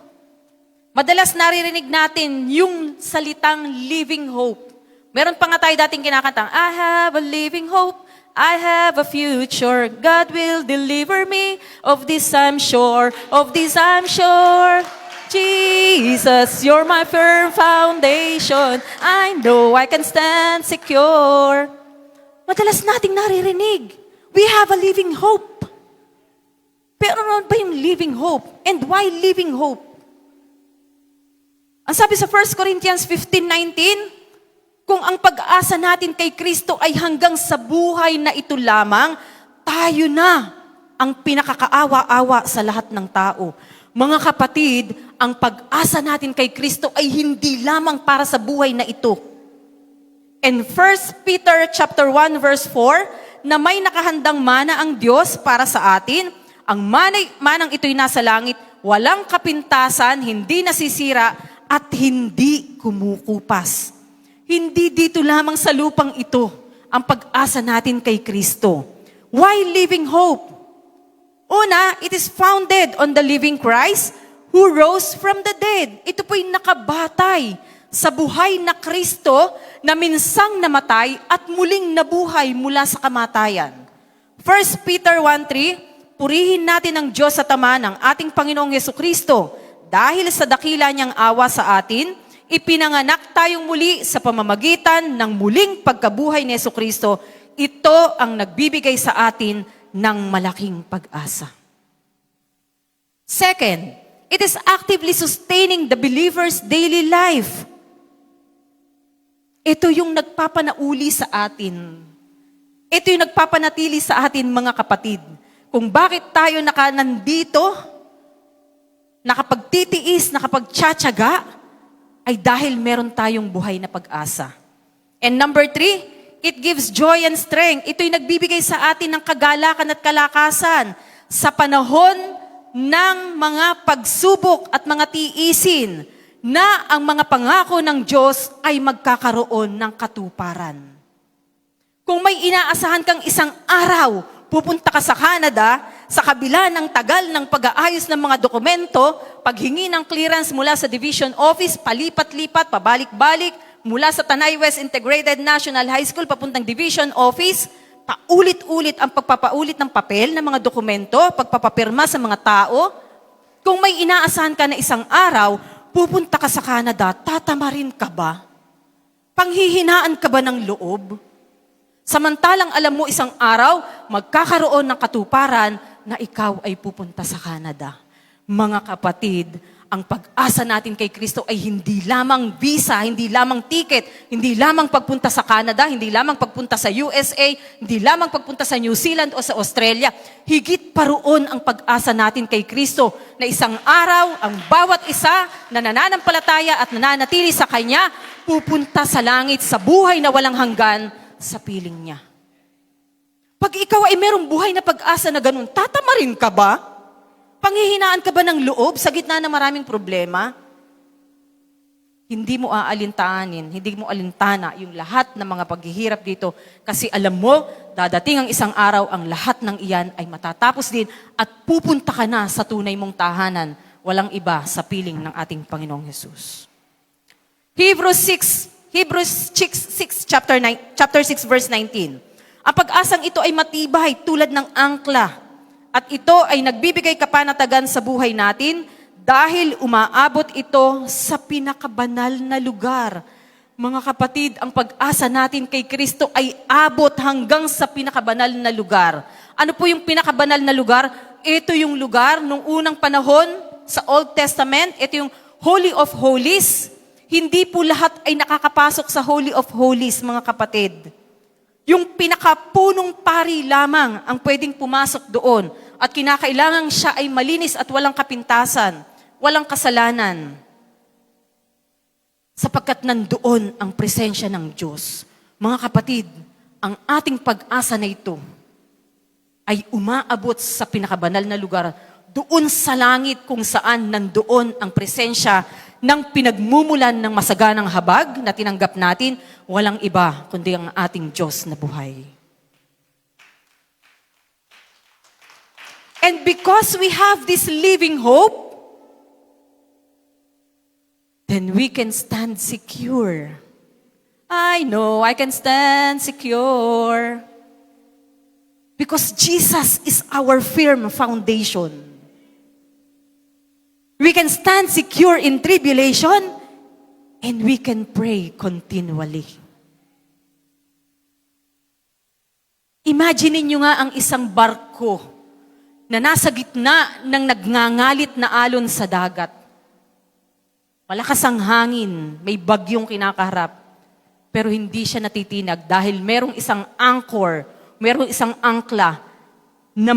Madalas naririnig natin yung salitang living hope. Meron pa nga tayo dating kinakantang, I have a living hope, I have a future, God will deliver me, of this I'm sure, of this I'm sure. Jesus, you're my firm foundation. I know I can stand secure. Madalas nating naririnig, we have a living hope. Pero ano ba yung living hope? And why living hope? Ang sabi sa 1 Corinthians 15:19, kung ang pag-asa natin kay Kristo ay hanggang sa buhay na ito lamang, tayo na ang pinakakaawa-awa sa lahat ng tao. Mga kapatid, ang pag-asa natin kay Kristo ay hindi lamang para sa buhay na ito. In 1 Peter chapter 1 verse 4, na may nakahandang mana ang Diyos para sa atin, ang manang ito'y nasa langit, walang kapintasan, hindi nasisira, at hindi kumukupas. Hindi dito lamang sa lupang ito ang pag-asa natin kay Kristo. Why living hope? Una, it is founded on the living Christ who rose from the dead. Ito po'y nakabatay sa buhay na Kristo na minsang namatay at muling nabuhay mula sa kamatayan. 1 Peter 1:3, purihin natin ang Diyos sa Ama ng ating Panginoong Hesukristo. Dahil sa dakila niyang awa sa atin, ipinanganak tayong muli sa pamamagitan ng muling pagkabuhay ni Hesukristo. Ito ang nagbibigay sa atin ng malaking pag-asa. Second, it is actively sustaining the believer's daily life. Ito yung nagpapanauli sa atin. Ito yung nagpapanatili sa atin, mga kapatid. Kung bakit tayo nandito, nakapagtitiis, nakapagtsatsaga, ay dahil meron tayong buhay na pag-asa. And number 3, it gives joy and strength. Ito'y nagbibigay sa atin ng kagalakan at kalakasan sa panahon ng mga pagsubok at mga tiisin na ang mga pangako ng Diyos ay magkakaroon ng katuparan. Kung may inaasahan kang isang araw, pupunta ka sa Canada, sa kabila ng tagal ng pag-aayos ng mga dokumento, paghingi ng clearance mula sa Division Office, palipat-lipat, pabalik-balik, mula sa Tanay West Integrated National High School, papuntang Division Office, paulit-ulit ang pagpapaulit ng papel ng mga dokumento, pagpapapirma sa mga tao. Kung may inaasahan ka na isang araw, pupunta ka sa Canada, tatamarin ka ba? Panghihinaan ka ba ng loob? Samantalang alam mo isang araw, magkakaroon ng katuparan na ikaw ay pupunta sa Canada. Mga kapatid, ang pag-asa natin kay Kristo ay hindi lamang visa, hindi lamang ticket, hindi lamang pagpunta sa Canada, hindi lamang pagpunta sa USA, hindi lamang pagpunta sa New Zealand o sa Australia. Higit pa roon ang pag-asa natin kay Kristo na isang araw, ang bawat isa na nananampalataya at nananatili sa Kanya, pupunta sa langit sa buhay na walang hanggan sa piling niya. Pag ikaw ay merong buhay na pag-asa na ganun, tatamarin ka ba? Panghihinaan ka ba ng loob sa gitna ng maraming problema? Hindi mo aalintanin, hindi mo alintana yung lahat ng mga paghihirap dito kasi alam mo, dadating ang isang araw, ang lahat ng iyan ay matatapos din at pupunta ka na sa tunay mong tahanan, walang iba sa piling ng ating Panginoong Hesus. Hebrews 6, chapter 6, verse 19. Ang pag-asang ito ay matibay tulad ng angkla at ito ay nagbibigay kapanatagan sa buhay natin dahil umaabot ito sa pinakabanal na lugar. Mga kapatid, ang pag-asa natin kay Kristo ay abot hanggang sa pinakabanal na lugar. Ano po yung pinakabanal na lugar? Ito yung lugar nung unang panahon sa Old Testament, ito yung Holy of Holies. Hindi po lahat ay nakakapasok sa Holy of Holies, mga kapatid. Yung pinakapunong pari lamang ang pwedeng pumasok doon at kinakailangan siya ay malinis at walang kapintasan, walang kasalanan. Sapagkat nandoon ang presensya ng Diyos. Mga kapatid, ang ating pag-asa na ito ay umaabot sa pinakabanal na lugar, doon sa langit kung saan nandoon ang presensya ng pinagmumulan ng masaganang habag na tinanggap natin, walang iba kundi ang ating Diyos na buhay. And because we have this living hope, then we can stand secure. I know I can stand secure. Because Jesus is our firm foundation. We We can stand secure in tribulation, and we can pray continually. Imagine niyo nga ang isang barko na nasa gitna ng nagngangalit na alon sa dagat. Malakas ang hangin, may bagyong kinakaharap, pero hindi siya natitinag dahil merong isang anchor, merong isang angkla na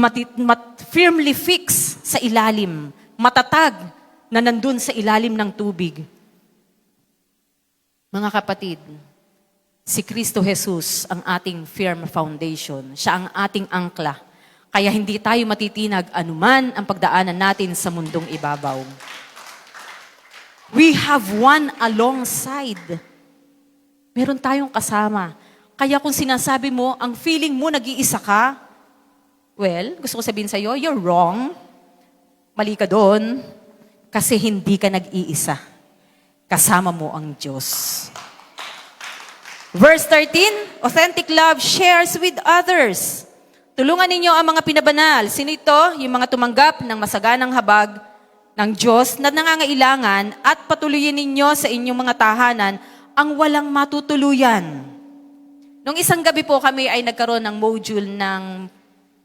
firmly fix sa ilalim, matatag na nandun sa ilalim ng tubig. Mga kapatid, si Kristo Jesus ang ating firm foundation. Siya ang ating angkla. Kaya hindi tayo matitinag anuman ang pagdaanan natin sa mundong ibabaw. We have one alongside. Meron tayong kasama. Kaya kung sinasabi mo, ang feeling mo nag-iisa ka, well, gusto ko sabihin sa'yo, you're wrong. Mali ka doon. Kasi hindi ka nag-iisa. Kasama mo ang Diyos. Verse 13, authentic love shares with others. Tulungan ninyo ang mga pinabanal. Sino ito? Yung mga tumanggap ng masaganang habag ng Diyos na nangangailangan at patuloyin ninyo sa inyong mga tahanan ang walang matutuluyan. Nung isang gabi po kami ay nagkaroon ng module ng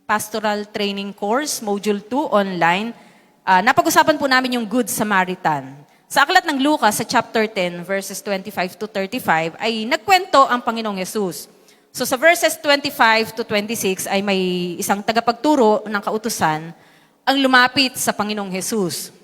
pastoral training course, module 2 online. Napag-usapan po namin yung Good Samaritan. Sa aklat ng Lucas sa chapter 10 verses 25 to 35 ay nagkwento ang Panginoong Hesus. So sa verses 25 to 26 ay may isang tagapagturo ng kautusan ang lumapit sa Panginoong Hesus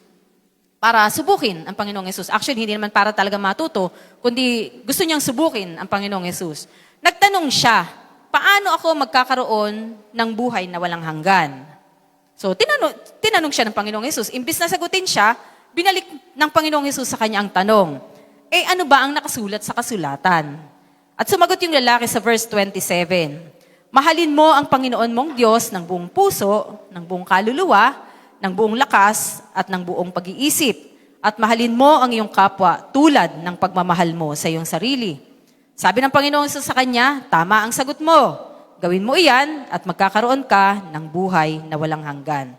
para subukin ang Panginoong Hesus. Actually, hindi naman para talaga matuto, kundi gusto niyang subukin ang Panginoong Hesus. Nagtanong siya, paano ako magkakaroon ng buhay na walang hanggan? So tinanong siya ng Panginoong Hesus. Imbis na sagutin siya, binalik ng Panginoong Hesus sa kanya ang tanong, ano ba ang nakasulat sa kasulatan? At sumagot yung lalaki sa verse 27, mahalin mo ang Panginoon mong Diyos ng buong puso, ng buong kaluluwa, ng buong lakas, at ng buong pag-iisip. At mahalin mo ang iyong kapwa tulad ng pagmamahal mo sa iyong sarili. Sabi ng Panginoong Hesus sa kanya, tama ang sagot mo. Gawin mo iyan at magkakaroon ka ng buhay na walang hanggan.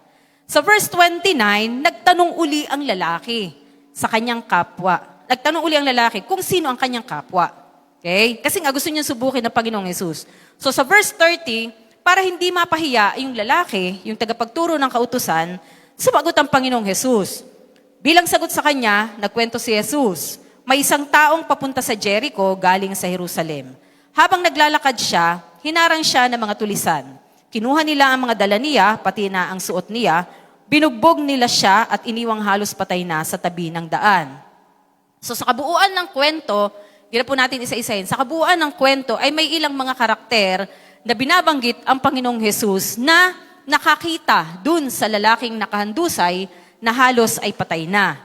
Sa verse 29, nagtanong uli ang lalaki sa kanyang kapwa. Nagtanong uli ang lalaki kung sino ang kanyang kapwa. Okay? Kasi nga gusto niya subukin ng Panginoong Hesus. So sa verse 30, para hindi mapahiya yung lalaki, yung tagapagturo ng kautusan, sumagot ang Panginoong Hesus. Bilang sagot sa kanya, nagkwento si Hesus, may isang taong papunta sa Jericho galing sa Jerusalem. Habang naglalakad siya, hinarang siya ng mga tulisan. Kinuha nila ang mga dala niya, pati na ang suot niya, binugbog nila siya at iniwang halos patay na sa tabi ng daan. So sa kabuuan ng kwento, hindi na po natin isa-isahin, sa kabuuan ng kwento ay may ilang mga karakter na binabanggit ang Panginoong Hesus na nakakita dun sa lalaking nakahandusay na halos ay patay na.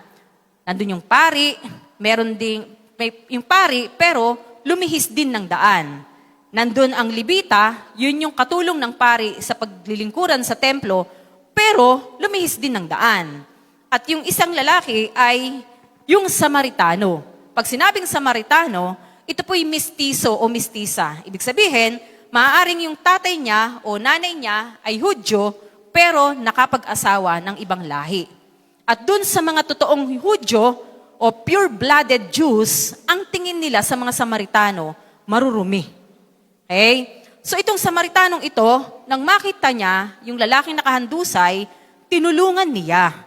Nandun yung pari, yung pari pero lumihis din ng daan. Nandun ang Libita, yun yung katulong ng pari sa paglilingkuran sa templo, pero lumihis din ng daan. At yung isang lalaki ay yung Samaritano. Pag sinabing Samaritano, ito po'y mistiso o mistisa. Ibig sabihin, maaaring yung tatay niya o nanay niya ay Hudyo, pero nakapag-asawa ng ibang lahi. At dun sa mga totoong Hudyo o pure-blooded Jews, ang tingin nila sa mga Samaritano, marurumi. Okay? So itong Samaritanong ito, nang makita niya yung lalaking nakahandusay, tinulungan niya.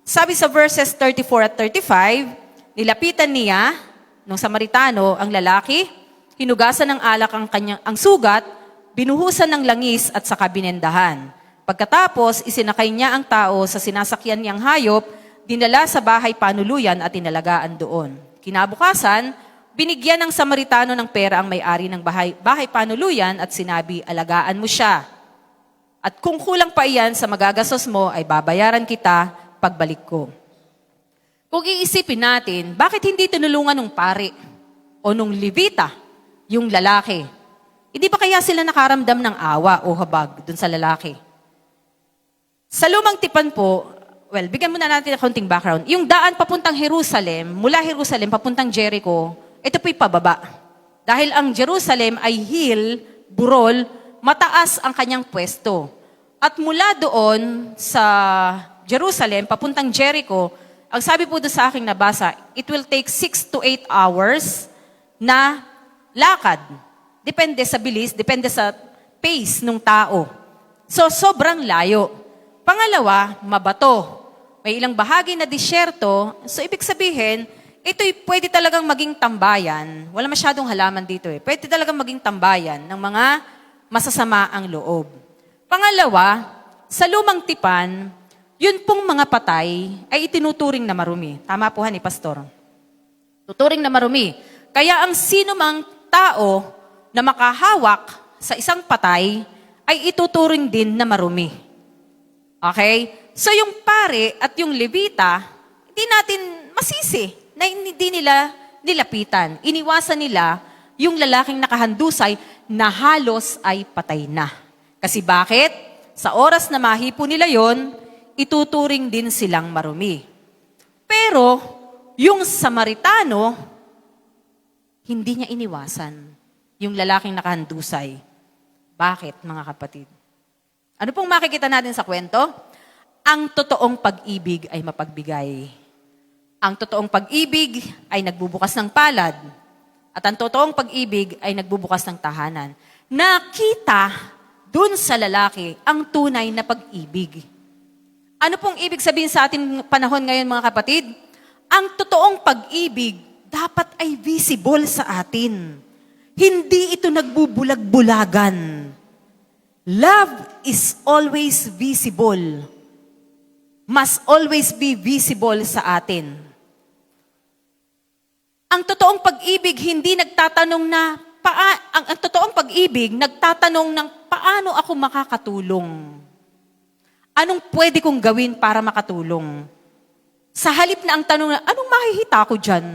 Sabi sa verses 34 at 35, nilapitan niya, nung Samaritano, ang lalaki, hinugasan ng alak ang sugat, binuhusan ng langis at saka binendahan. Pagkatapos, isinakay niya ang tao sa sinasakyan niyang hayop, dinala sa bahay panuluyan at inalagaan doon. Kinabukasan, binigyan ng Samaritano ng pera ang may-ari ng bahay panuluyan at sinabi, alagaan mo siya. At kung kulang pa iyan sa magagastos mo, ay babayaran kita pagbalik ko. Kung iisipin natin, bakit hindi tinulungan ng pari o nung Levita, yung lalaki? Hindi ba kaya sila nakaramdam ng awa o habag dun sa lalaki? Sa lumang tipan po, bigyan muna natin ng konting background. Yung daan papuntang Jerusalem, mula Jerusalem papuntang Jericho, ito po'y pababa. Dahil ang Jerusalem ay hill, burol, mataas ang kanyang pwesto. At mula doon sa Jerusalem, papuntang Jericho, ang sabi po doon sa aking nabasa, it will take 6 to 8 hours na lakad. Depende sa bilis, depende sa pace ng tao. So, sobrang layo. Pangalawa, mabato. May ilang bahagi na disyerto, so ibig sabihin, ito'y pwede talagang maging tambayan. Wala masyadong halaman dito eh. Pwede talagang maging tambayan ng mga masasama ang loob. Pangalawa, sa lumang tipan, yun pong mga patay ay itinuturing na marumi. Tama po ni Pastor. Tuturing na marumi. Kaya ang sino mang tao na makahawak sa isang patay ay ituturing din na marumi. Okay? So yung pare at yung levita, hindi natin masisi na hindi nila nilapitan. Iniwasan nila yung lalaking nakahandusay na halos ay patay na. Kasi bakit? Sa oras na mahipo nila yon, ituturing din silang marumi. Pero, yung Samaritano, hindi niya iniwasan yung lalaking nakahandusay. Bakit, mga kapatid? Ano pong makikita natin sa kwento? Ang totoong pag-ibig ay mapagbigay. Ang totoong pag-ibig ay nagbubukas ng palad. At ang totoong pag-ibig ay nagbubukas ng tahanan. Nakita dun sa lalaki ang tunay na pag-ibig. Ano pong ibig sabihin sa ating panahon ngayon, mga kapatid? Ang totoong pag-ibig dapat ay visible sa atin. Hindi ito nagbubulag-bulagan. Love is always visible. Must always be visible sa atin. Ang totoong pag-ibig hindi nagtatanong na ang totoong pag-ibig nagtatanong ng paano ako makakatulong. Anong pwede kong gawin para makatulong? Sa halip na ang tanong na, anong makikita ko dyan?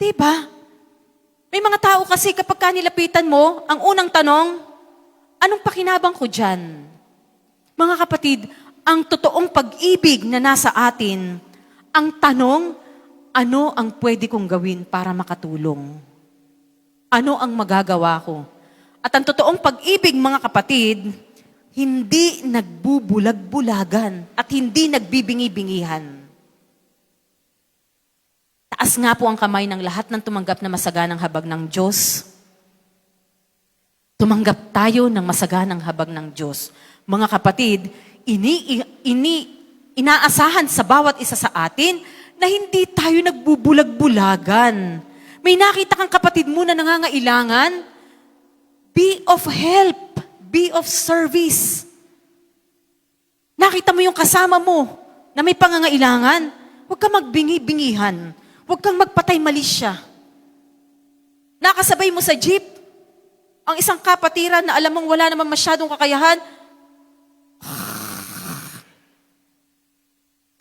Diba? May mga tao kasi kapag nilapitan mo, ang unang tanong, anong pakinabang ko dyan? Mga kapatid, ang totoong pag-ibig na nasa atin, ang tanong, ano ang pwede kong gawin para makatulong? Ano ang magagawa ko? At ang totoong pag-ibig, mga kapatid, hindi nagbubulag-bulagan at hindi nagbibingi-bingihan. Taas nga po ang kamay ng lahat ng tumanggap na masaganang habag ng Diyos. Tumanggap tayo ng masaganang habag ng Diyos. Mga kapatid, inaasahan sa bawat isa sa atin na hindi tayo nagbubulag-bulagan. May nakita kang kapatid mo na nangangailangan, be of help, be of service. Nakita mo yung kasama mo na may pangangailangan, huwag kang magbingi-bingihan. Huwag kang magpatay-malisya. Nakasabay mo sa jeep, ang isang kapatiran na alam mong wala naman masyadong kakayahan,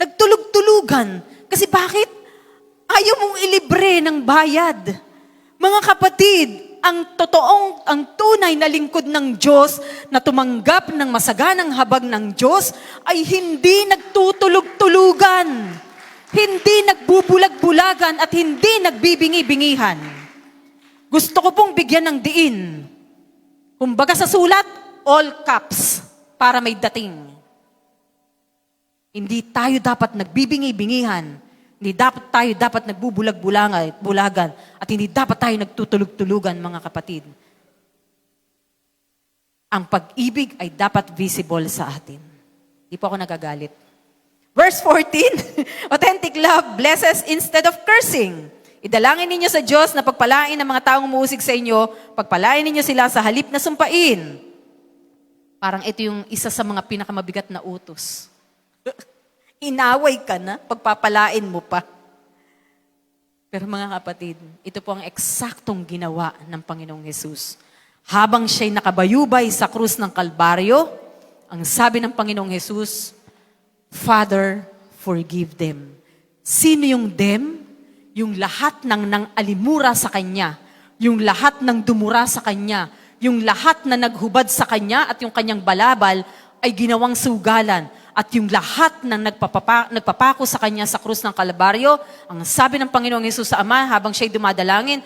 nagtulog-tulugan. Kasi bakit? Ayaw mong ilibre ng bayad. Mga kapatid, ang tunay na lingkod ng Diyos na tumanggap ng masaganang habag ng Diyos ay hindi nagtutulog-tulugan. Hindi nagbubulag-bulagan at hindi nagbibingi-bingihan. Gusto ko pong bigyan ng diin. Kumbaga sa sulat, all caps, para may dating. Hindi tayo dapat nagbibingi-bingihan. Hindi tayo dapat nagbubulag-bulagan. At hindi dapat tayo nagtutulog-tulugan, mga kapatid. Ang pag-ibig ay dapat visible sa atin. Hindi po ako nagagalit. Verse 14, authentic love blesses instead of cursing. Idalangin ninyo sa Diyos na pagpalain ng mga taong umuusig sa inyo, pagpalain ninyo sila sa halip na sumpain. Parang ito yung isa sa mga pinakamabigat na utos. Inaway ka na, pagpapalain mo pa. Pero mga kapatid, ito po ang eksaktong ginawa ng Panginoong Hesus. Habang siya'y nakabayubay sa krus ng Kalbaryo, ang sabi ng Panginoong Hesus, Father, forgive them. Sino yung them? Yung lahat ng alimura sa Kanya, yung lahat ng dumura sa Kanya, yung lahat na naghubad sa Kanya at yung Kanyang balabal ay ginawang sugalan. At yung lahat ng nagpapako sa Kanya sa krus ng Kalbaryo, ang sabi ng Panginoong Hesus sa Ama habang siya'y dumadalangin,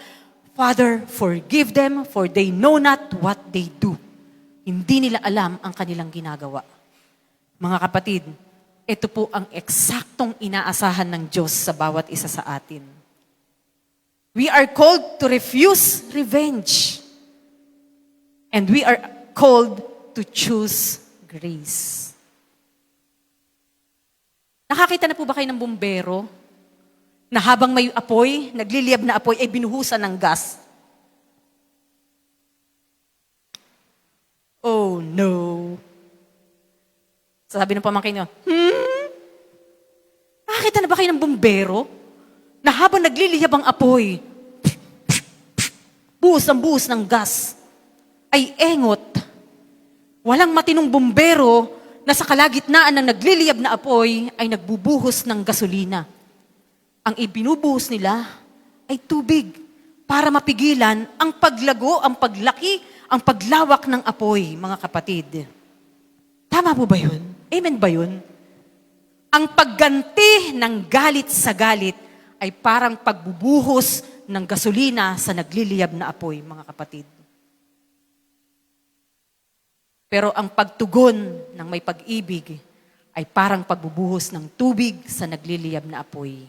Father, forgive them for they know not what they do. Hindi nila alam ang kanilang ginagawa. Mga kapatid, ito po ang eksaktong inaasahan ng Diyos sa bawat isa sa atin. We are called to refuse revenge. And we are called to choose grace. Nakakita na po ba kayo ng bumbero na habang may apoy, nagliliyab na apoy, ay binuhusan ng gas? Oh no. Sabi ng pamangkin nyo, nakakita na ba kayo ng bumbero na habang nagliliyab ang apoy, buhos ng gas, ay engot. Walang matinong bumbero na sa kalagitnaan ng nagliliyab na apoy ay nagbubuhos ng gasolina. Ang ibinubuhos nila ay tubig para mapigilan ang paglago, ang paglaki, ang paglawak ng apoy, mga kapatid. Tama po ba yun? Amen ba yun? Ang pagganti ng galit sa galit ay parang pagbubuhos ng gasolina sa nagliliyab na apoy, mga kapatid. Pero ang pagtugon ng may pag-ibig ay parang pagbubuhos ng tubig sa nagliliyab na apoy.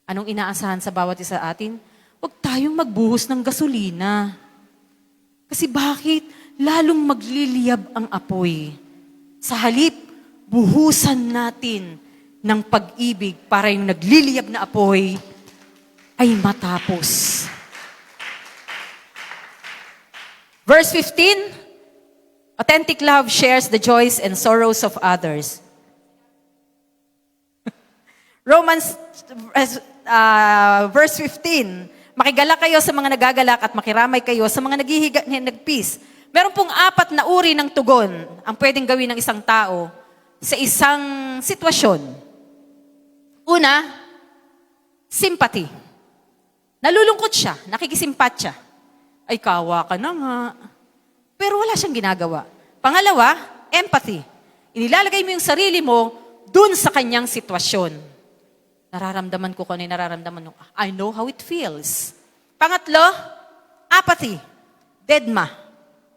Anong inaasahan sa bawat isa atin? Huwag tayong magbuhos ng gasolina. Kasi bakit? Lalong magliliyab ang apoy. Sa halip, buhusan natin ng pag-ibig para yung nagliliyab na apoy ay matapos. Verse 15, authentic love shares the joys and sorrows of others. Romans verse 15, makigalak kayo sa mga nagagalak at makiramay kayo sa mga nagpis. Meron pong 4 na uri ng tugon ang pwedeng gawin ng isang tao sa isang sitwasyon. Una, sympathy. Nalulungkot siya, nakikisimpatya siya. Ay, kawa ka na nga. Pero wala siyang ginagawa. Pangalawa, empathy. Inilalagay mo yung sarili mo dun sa kanyang sitwasyon. Nararamdaman ko kung ano yung nararamdaman mo. I know how it feels. Pangatlo, apathy. Deadma.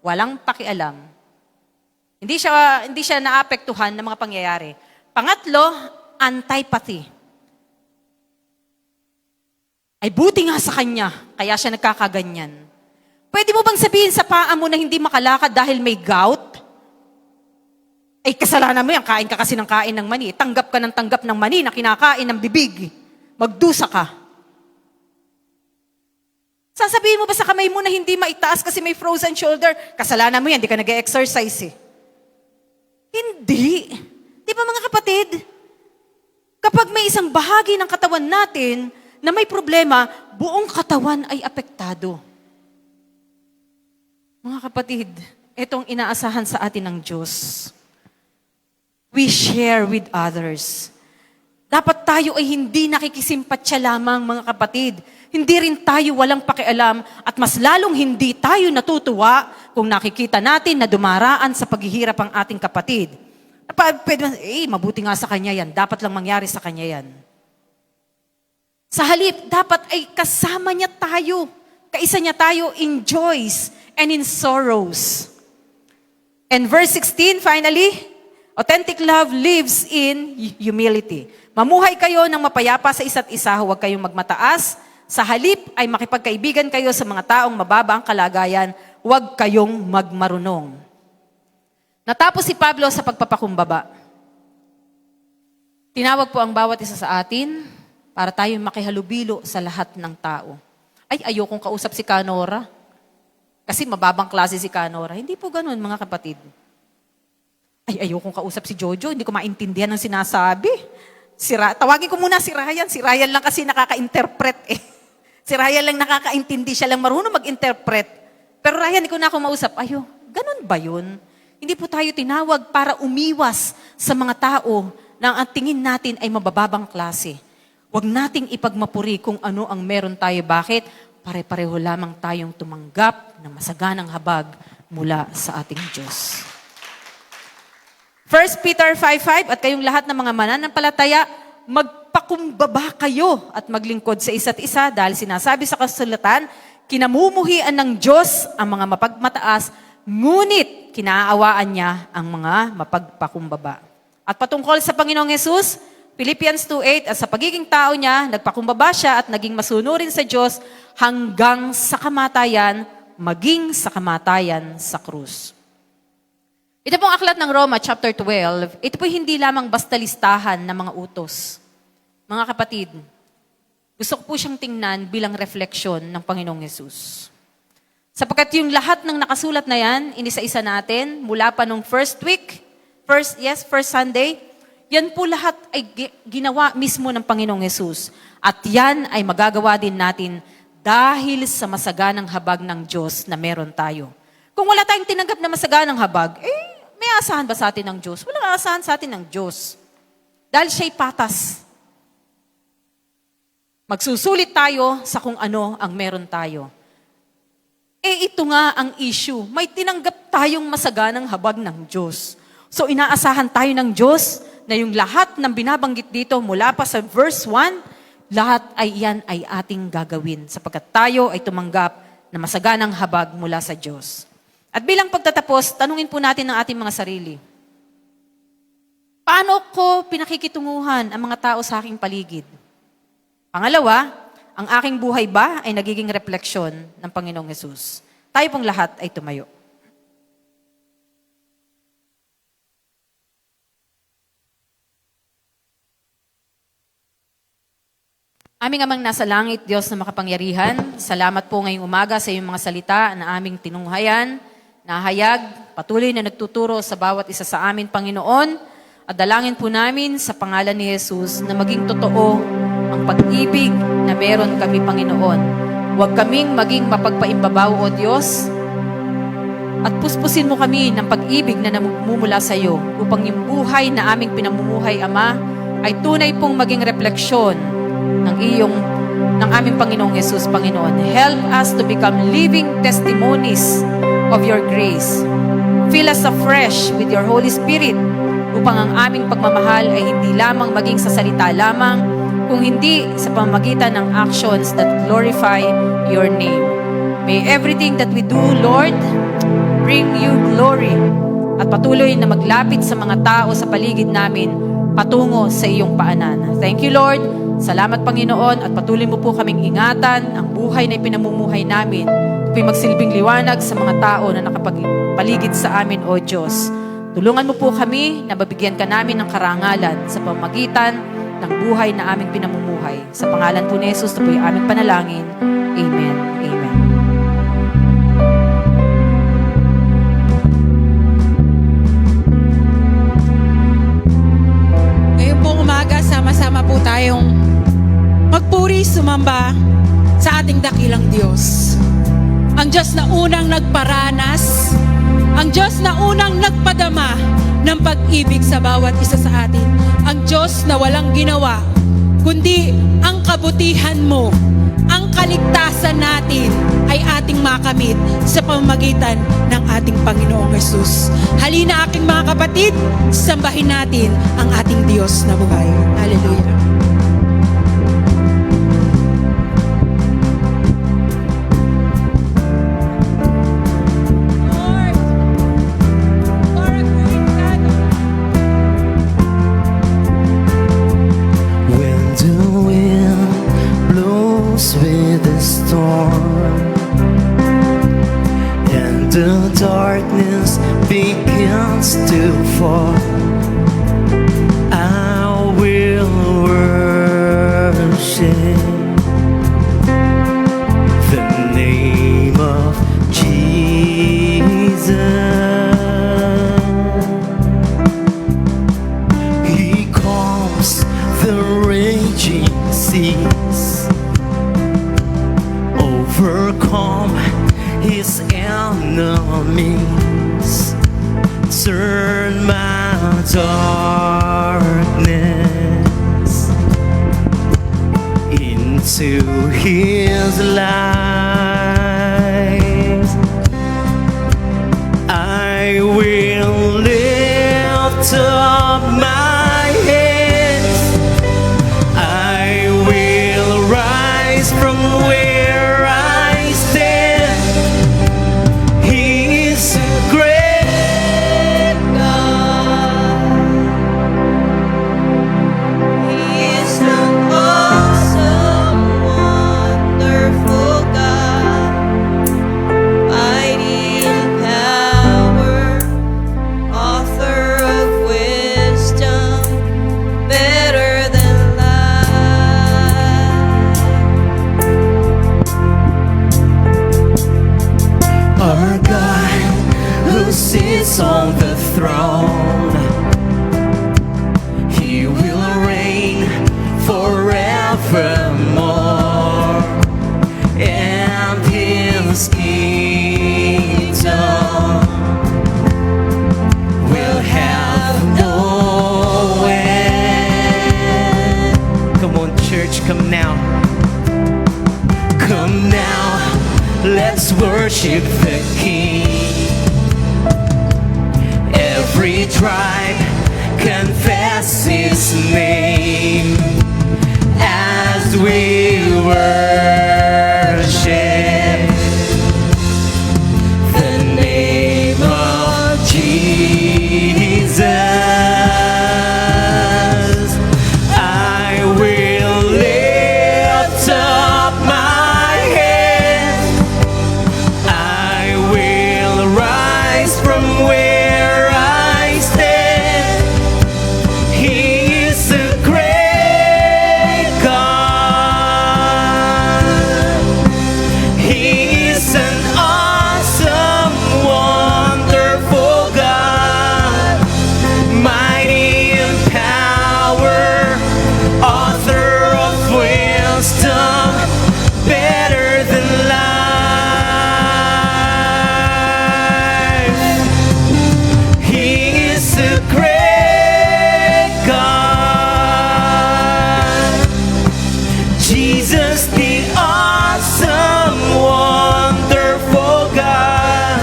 Walang pakialam. Hindi siya naapektuhan ng mga pangyayari. Pangatlo, antipathy. Ay buti nga sa kanya, kaya siya nagkakaganyan. Pwede mo bang sabihin sa paa mo na hindi makalakad dahil may gout? Ay kasalanan mo yan, kain ka kasi ng kain ng mani. Tanggap ka ng tanggap ng mani na kinakain ng bibig. Magdusa ka. Sasabihin mo ba sa kamay mo na hindi maitaas kasi may frozen shoulder? Kasalanan mo yan, di ka nag-exercise eh. Hindi. Di ba mga kapatid? Kapag may isang bahagi ng katawan natin na may problema, buong katawan ay apektado. Mga kapatid, itong inaasahan sa atin ng Diyos. We share with others. Dapat tayo ay hindi nakikisimpatsya lamang, mga kapatid. Hindi rin tayo walang pakialam at mas lalong hindi tayo natutuwa kung nakikita natin na dumaraan sa paghihirap ang ating kapatid. Pwede, mabuti nga sa kanya yan. Dapat lang mangyari sa kanya yan. Sa halip, dapat ay kasama niya tayo. Kaisa niya tayo in joys and in sorrows. And verse 16, finally, authentic love lives in humility. Mamuhay kayo ng mapayapa sa isa't isa, huwag kayong magmataas. Sa halip ay makipagkaibigan kayo sa mga taong mababa ang kalagayan, huwag kayong magmarunong. Natapos si Pablo sa pagpapakumbaba. Tinawag po ang bawat isa sa atin para tayo makihalubilo sa lahat ng tao. Ay, ayokong kausap si Kanora. Kasi mababang klase si Kanora. Hindi po ganun, mga kapatid. Ay, ayokong kausap si Jojo. Hindi ko maintindihan ang sinasabi. Tawagin ko muna si Ryan. Si Ryan lang kasi nakaka-interpret eh. Si Ryan lang nakakaintindi. Siya lang marunong mag-interpret. Pero Ryan, ikaw na ako mausap. Ayo, ganun ba yun? Hindi po tayo tinawag para umiwas sa mga tao na ang tingin natin ay mabababang klase. Huwag nating ipagmapuri kung ano ang meron tayo. Bakit? Pare-pareho lamang tayong tumanggap ng masaganang habag mula sa ating Diyos. 1 Peter 5:5, at kayong lahat ng mga mananampalataya, magpakumbaba kayo at maglingkod sa isa't isa dahil sinasabi sa kasulatan, kinamumuhian ng Diyos ang mga mapagmataas, ngunit kinaawaan niya ang mga mapagpakumbaba. At patungkol sa Panginoong Hesus, Philippians 2:8, at sa pagiging tao niya, nagpakumbaba siya at naging masunurin sa Diyos hanggang sa kamatayan, maging sa kamatayan sa krus. Ito pong aklat ng Roma chapter 12, ito po hindi lamang basta listahan ng mga utos. Mga kapatid, gusto ko po siyang tingnan bilang refleksyon ng Panginoong Hesus. Sapagkat yung lahat ng nakasulat na yan, inisa-isa natin, mula pa nung first Sunday, yan po lahat ay ginawa mismo ng Panginoong Hesus. At yan ay magagawa din natin dahil sa masaganang habag ng Diyos na meron tayo. Kung wala tayong tinanggap na masaganang habag, may asahan ba sa atin ng Diyos? Walang asahan sa atin ng Diyos. Dahil siya'y patas. Magsusulit tayo sa kung ano ang meron tayo. Ito nga ang issue. May tinanggap tayong masaganang habag ng Diyos. So inaasahan tayo ng Diyos na yung lahat ng binabanggit dito mula pa sa verse 1, lahat ay yan ay ating gagawin sapagkat tayo ay tumanggap na masaganang habag mula sa Diyos. At bilang pagtatapos, tanungin po natin ang ating mga sarili. Paano ko pinakikitunguhan ang mga tao sa aking paligid? Pangalawa, ang aking buhay ba ay nagiging refleksyon ng Panginoong Hesus? Tayo pong lahat ay tumayo. Aming Amang nasa langit, Diyos na makapangyarihan, salamat po ngayong umaga sa iyong mga salita na aming tinunghayan, nahayag, patuloy na nagtuturo sa bawat isa sa amin, Panginoon, at dalangin po namin sa pangalan ni Jesus na maging totoo ang pag-ibig na meron kami, Panginoon. Huwag kaming maging mapagpaimbabaw, O Diyos, at puspusin mo kami ng pag-ibig na namumula sa iyo upang yung buhay na aming pinamumuhay, Ama, ay tunay pong maging refleksyon ng aming Panginoong Jesus, Panginoon. Help us to become living testimonies of your grace. Fill us afresh with your Holy Spirit upang ang aming pagmamahal ay hindi lamang maging sa salita lamang, kung hindi sa pamamagitan ng actions that glorify your name. May everything that we do, Lord, bring you glory at patuloy na maglapit sa mga tao sa paligid namin patungo sa iyong paanan. Thank you, Lord. Salamat, Panginoon, at patuloy mo po kaming ingatan ang buhay na ipinamumuhay namin. Ito'y magsilbing liwanag sa mga tao na nakapagpaligid sa amin, O Diyos. Tulungan mo po kami na mabigyan ka namin ng karangalan sa pamamagitan ng buhay na aming pinamumuhay. Sa pangalan po ni Jesus, ito po yung aming panalangin. Amen. Amen. Ngayon pong umaga, sama-sama po tayong magpuri, sumamba sa ating dakilang Diyos. Ang Diyos na unang nagparanas, ang Diyos na unang nagpadama ng pag-ibig sa bawat isa sa atin. Ang Diyos na walang ginawa, kundi ang kabutihan mo, ang kaligtasan natin ay ating makamit sa pamamagitan ng ating Panginoong Hesus. Halina aking mga kapatid, sambahin natin ang ating Diyos na buhay. Hallelujah. With the storm and the darkness begins to fall, I will worship the name of Jesus. He calms the raging seas, overcome his enemies, turn my darkness into his light. I will lift up my hands, I will rise from where tribe confess His name as we worship the name of Jesus. I will lift up my head. I will rise from where I stand. He is a great God. He is an awesome, wonderful God, mighty in power, author of wisdom, better than life. He is a great God. Jesus, the awesome, wonderful God,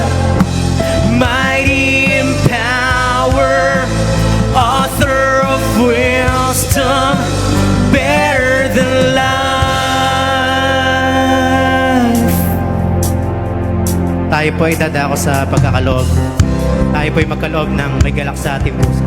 mighty in power, author of wisdom, better than life. Tayo po ay dadako sa pagkakaloob. Tayo po ay magkaloob ng may galak sa ating puso.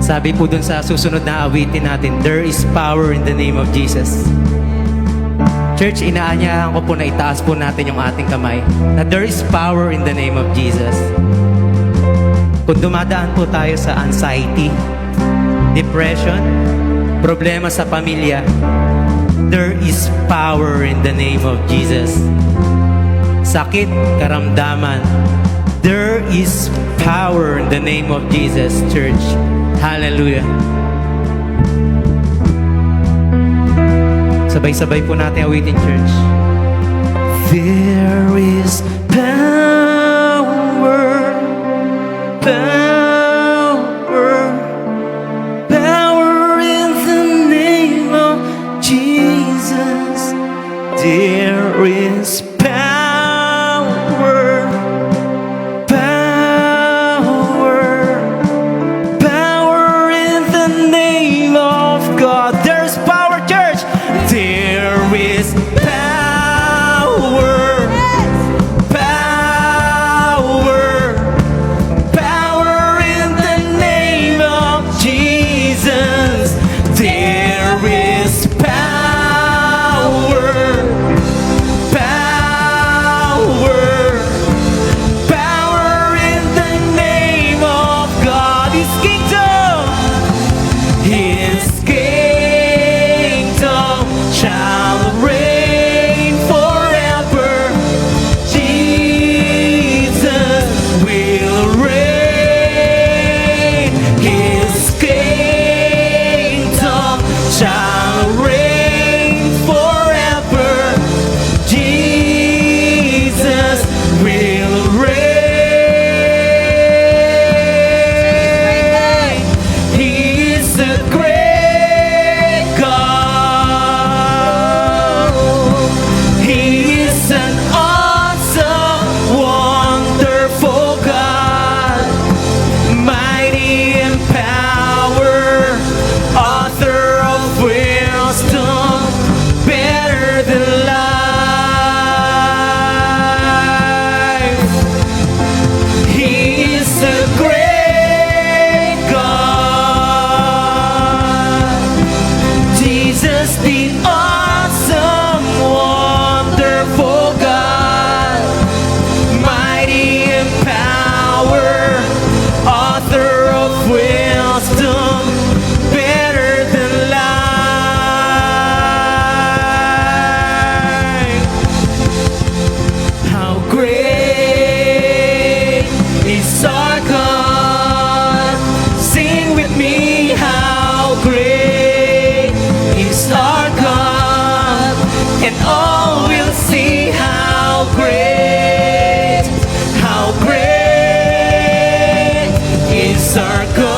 Sabi po dun sa susunod na awitin natin, there is power in the name of Jesus. Church, inaanyahan ko po na itaas po natin yung ating kamay na there is power in the name of Jesus. Kung dumadaan po tayo sa anxiety, depression, problema sa pamilya, there is power in the name of Jesus. Sakit, karamdaman, there is power in the name of Jesus, church. Hallelujah. Sabay-sabay po natin awitin, church. There is power, power, power in the name of Jesus. There is power, power, power in the name of God. There's power, church. There is power, power, power and all will see how great is our God.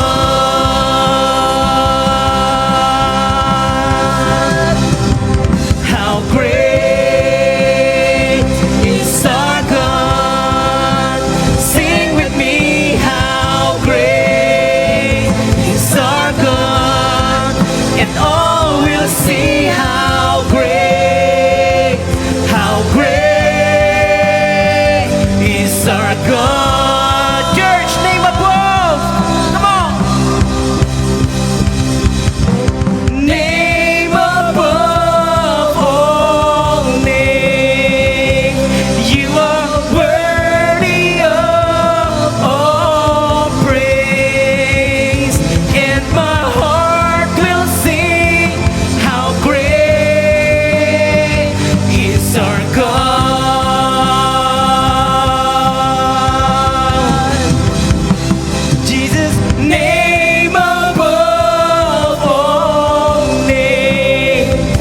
How great is our God. Sing with me, how great is our God. And all will see how great is our God. Church, name above. Come on. Name above all names. You are worthy of all praise. And my heart will sing how great is our God. Jesus, name above all names.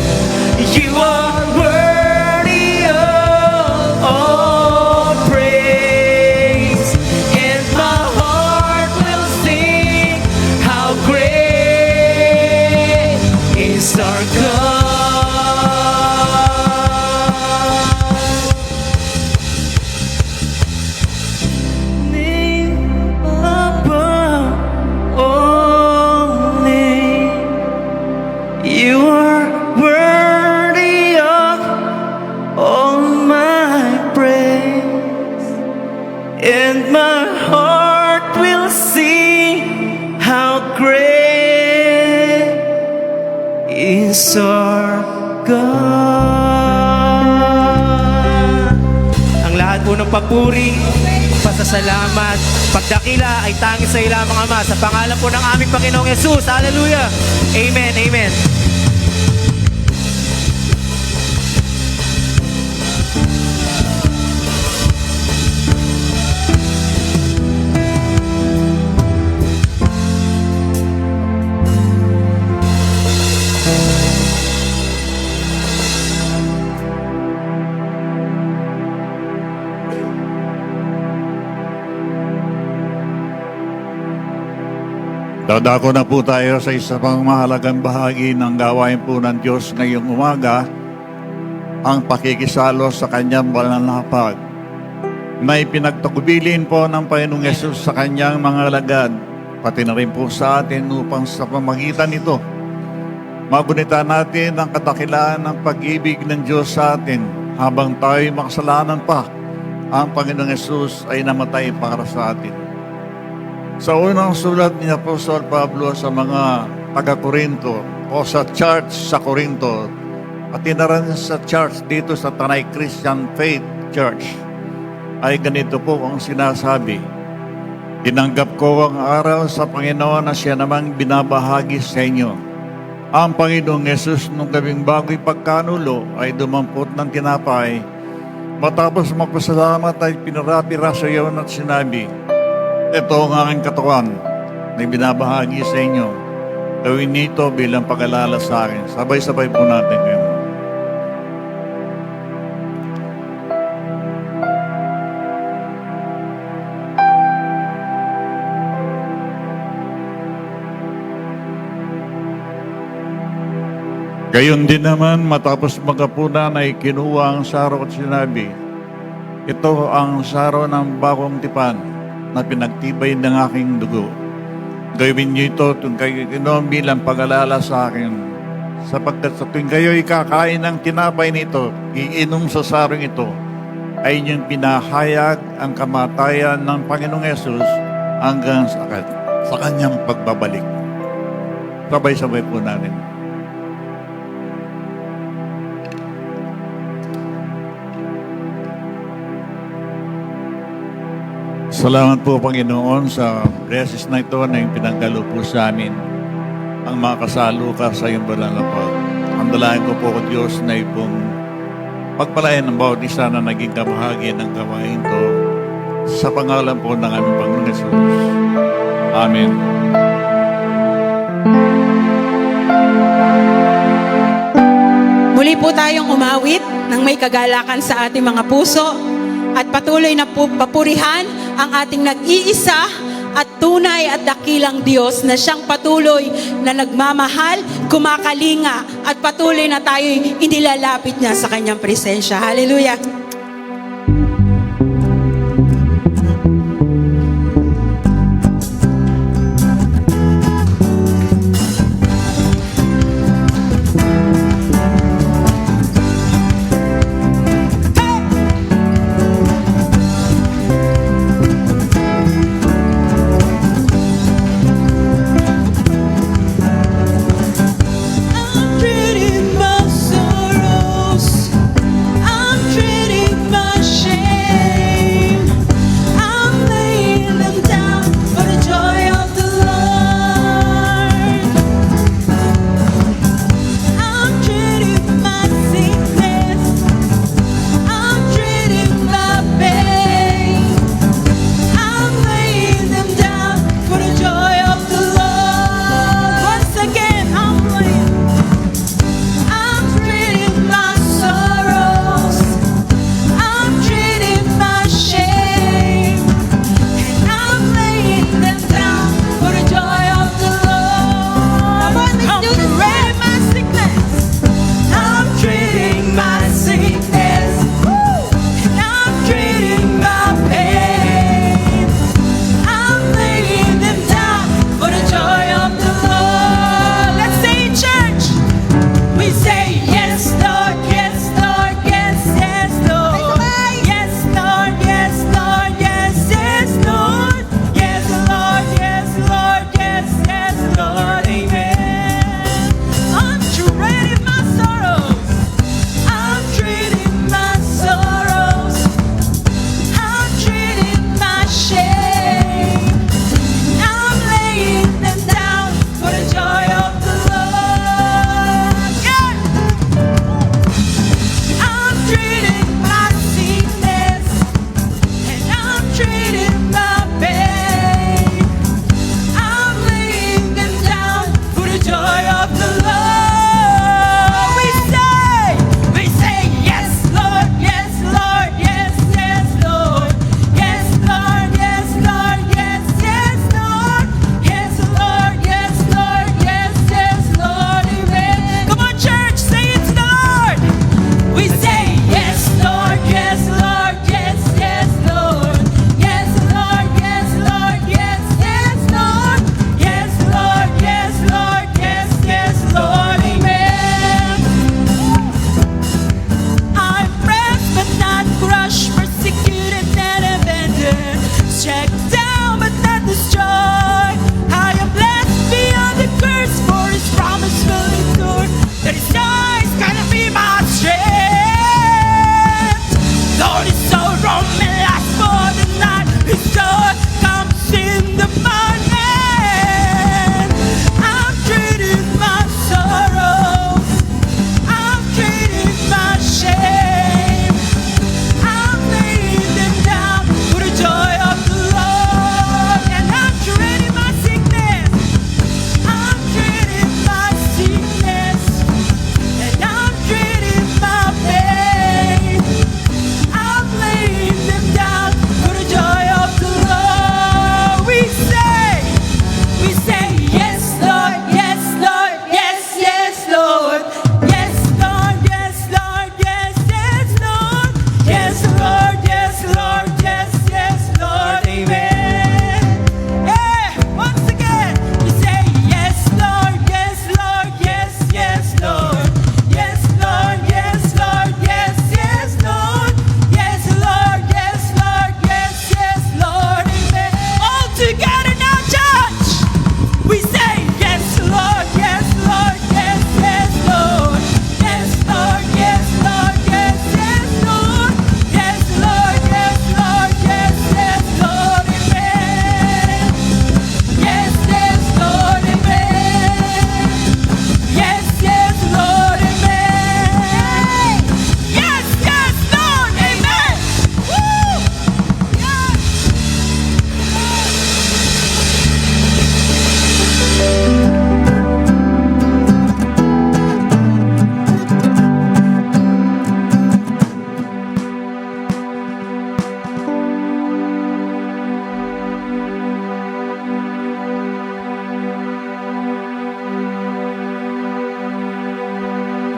You are worthy of all praise. And my heart will sing how great is our God. Name above all names. You are worthy of all my praise, and my heart will sing how great is our God. Ang lahat po ng papuri, pasasalamat, pagdakila ay tanging sa iyo lamang, Ama, sa pangalan po ng aming Panginoong Yesus. Hallelujah! Amen, amen. Dadako na po tayo sa isa pang mahalagang bahagi ng gawain po ng Diyos ngayong umaga, ang pakikisalo sa Kanyang banal na hapag. May pinagtagubilin po ng Panginoong Yesus sa Kanyang mga alagad, pati na rin po sa atin upang sa pamagitan nito, magunita natin ang kadakilaan ng pag-ibig ng Diyos sa atin habang tayo makasalanan pa. Ang Panginoong Yesus ay namatay para sa atin. Sa unang sulat ni Apostol Pablo sa mga taga-Korinto o sa church sa Korinto at tinaran sa church dito sa Tanay Christian Faith Church ay ganito po ang sinasabi: tinanggap ko ang araw sa Panginoon na siya namang binabahagi sa inyo. Ang Panginoong Yesus nung gabing bago'y pagkanulo ay dumampot ng tinapay. Matapos magpasalamat ay pinarapira sa iyon at sinabi, ito ang aking katawan na binabahagi sa inyo. Gawin nito bilang pag-alala sa akin. Sabay-sabay po natin ngayon. Gayon din naman, matapos magapunan ay kinuha ang saro at sinabi, ito ang saro ng bagong tipan na pinagtibay ng aking dugo. Gawin niyo ito kung kayo inom bilang pag-alala sa akin. Sapagkat sa tuwing kayo'y kakain ng tinapay nito, iinom sa sarong ito, ay inyong pinahayag ang kamatayan ng Panginoong Yesus hanggang sa kanyang pagbabalik. Sabay-sabay po natin. Salamat po, Panginoon, sa blessings na ito na yung pinanggalo po sa amin ang mga kasaluka sa iyong banal na pag. Ang dalangin ko po, Diyos, na ipong pagpalayan ng bawat isa na naging kabahagi ng gawain ito sa pangalan po ng aming Panginoon Yesus. Amen. Muli Patuloy po tayong umawit ng may kagalakan sa ating mga puso at patuloy na papurihan ang ating nag-iisa at tunay at dakilang Diyos na siyang patuloy na nagmamahal, kumakalinga at patuloy na tayo'y inilalapit niya sa kanyang presensya. Hallelujah! I'm trading my sorrows. I'm trading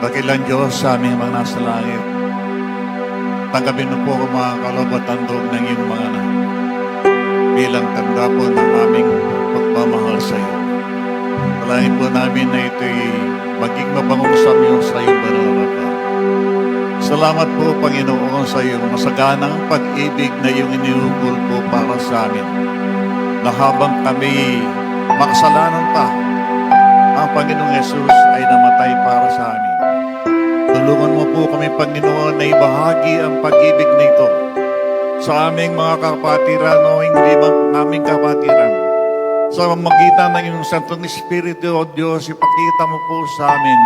Dakilang Diyos sa aming mga nasa langit. Tanggapin mo po ang mga kaloob at handog ng iyong mga anak bilang tanda po ng aming pagmamahal sa iyo. Palangin po namin na ito'y maging mabangong sa iyo sa iyong banal na pa. Salamat po, Panginoon, sa iyong masaganang pag-ibig na iyong iniukol po para sa amin. Na habang kami makasalanan pa, ang Panginoong Jesus ay namatay para sa amin. Tulungan mo po kami, Panginoon, na ibahagi ang pag-ibig na ito sa aming mga kapatiran o hindi man aming kapatiran. Sa magitan ng iyong Santong Espiritu, O Diyos, ipakita mo po sa amin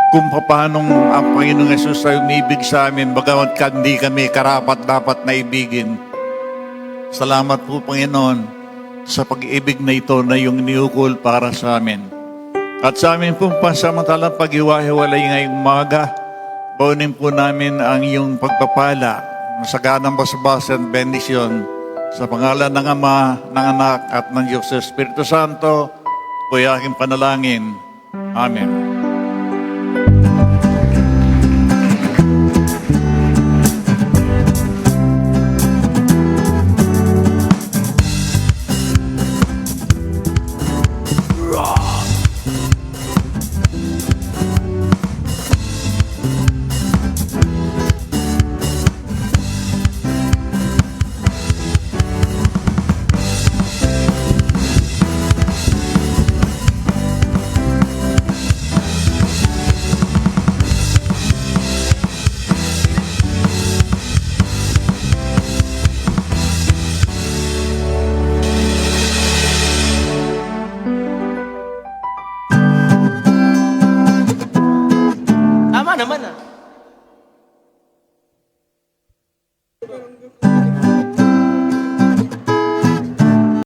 kung paano ang Panginoong Jesus ay umibig sa amin, bagamat hindi kami karapat-dapat na ibigin. Salamat po, Panginoon, sa pag-ibig na ito na iyong niukol para sa amin. At sa amin pong pansamantalang pag-iwa-hiwalay ngayong umaga, baunin po namin ang iyong pagpapala, masaganang basbasan, bendisyon, sa pangalan ng Ama, ng Anak, at ng Diyos sa Espiritu Santo, po ay aking panalangin. Amen. Tama naman ah.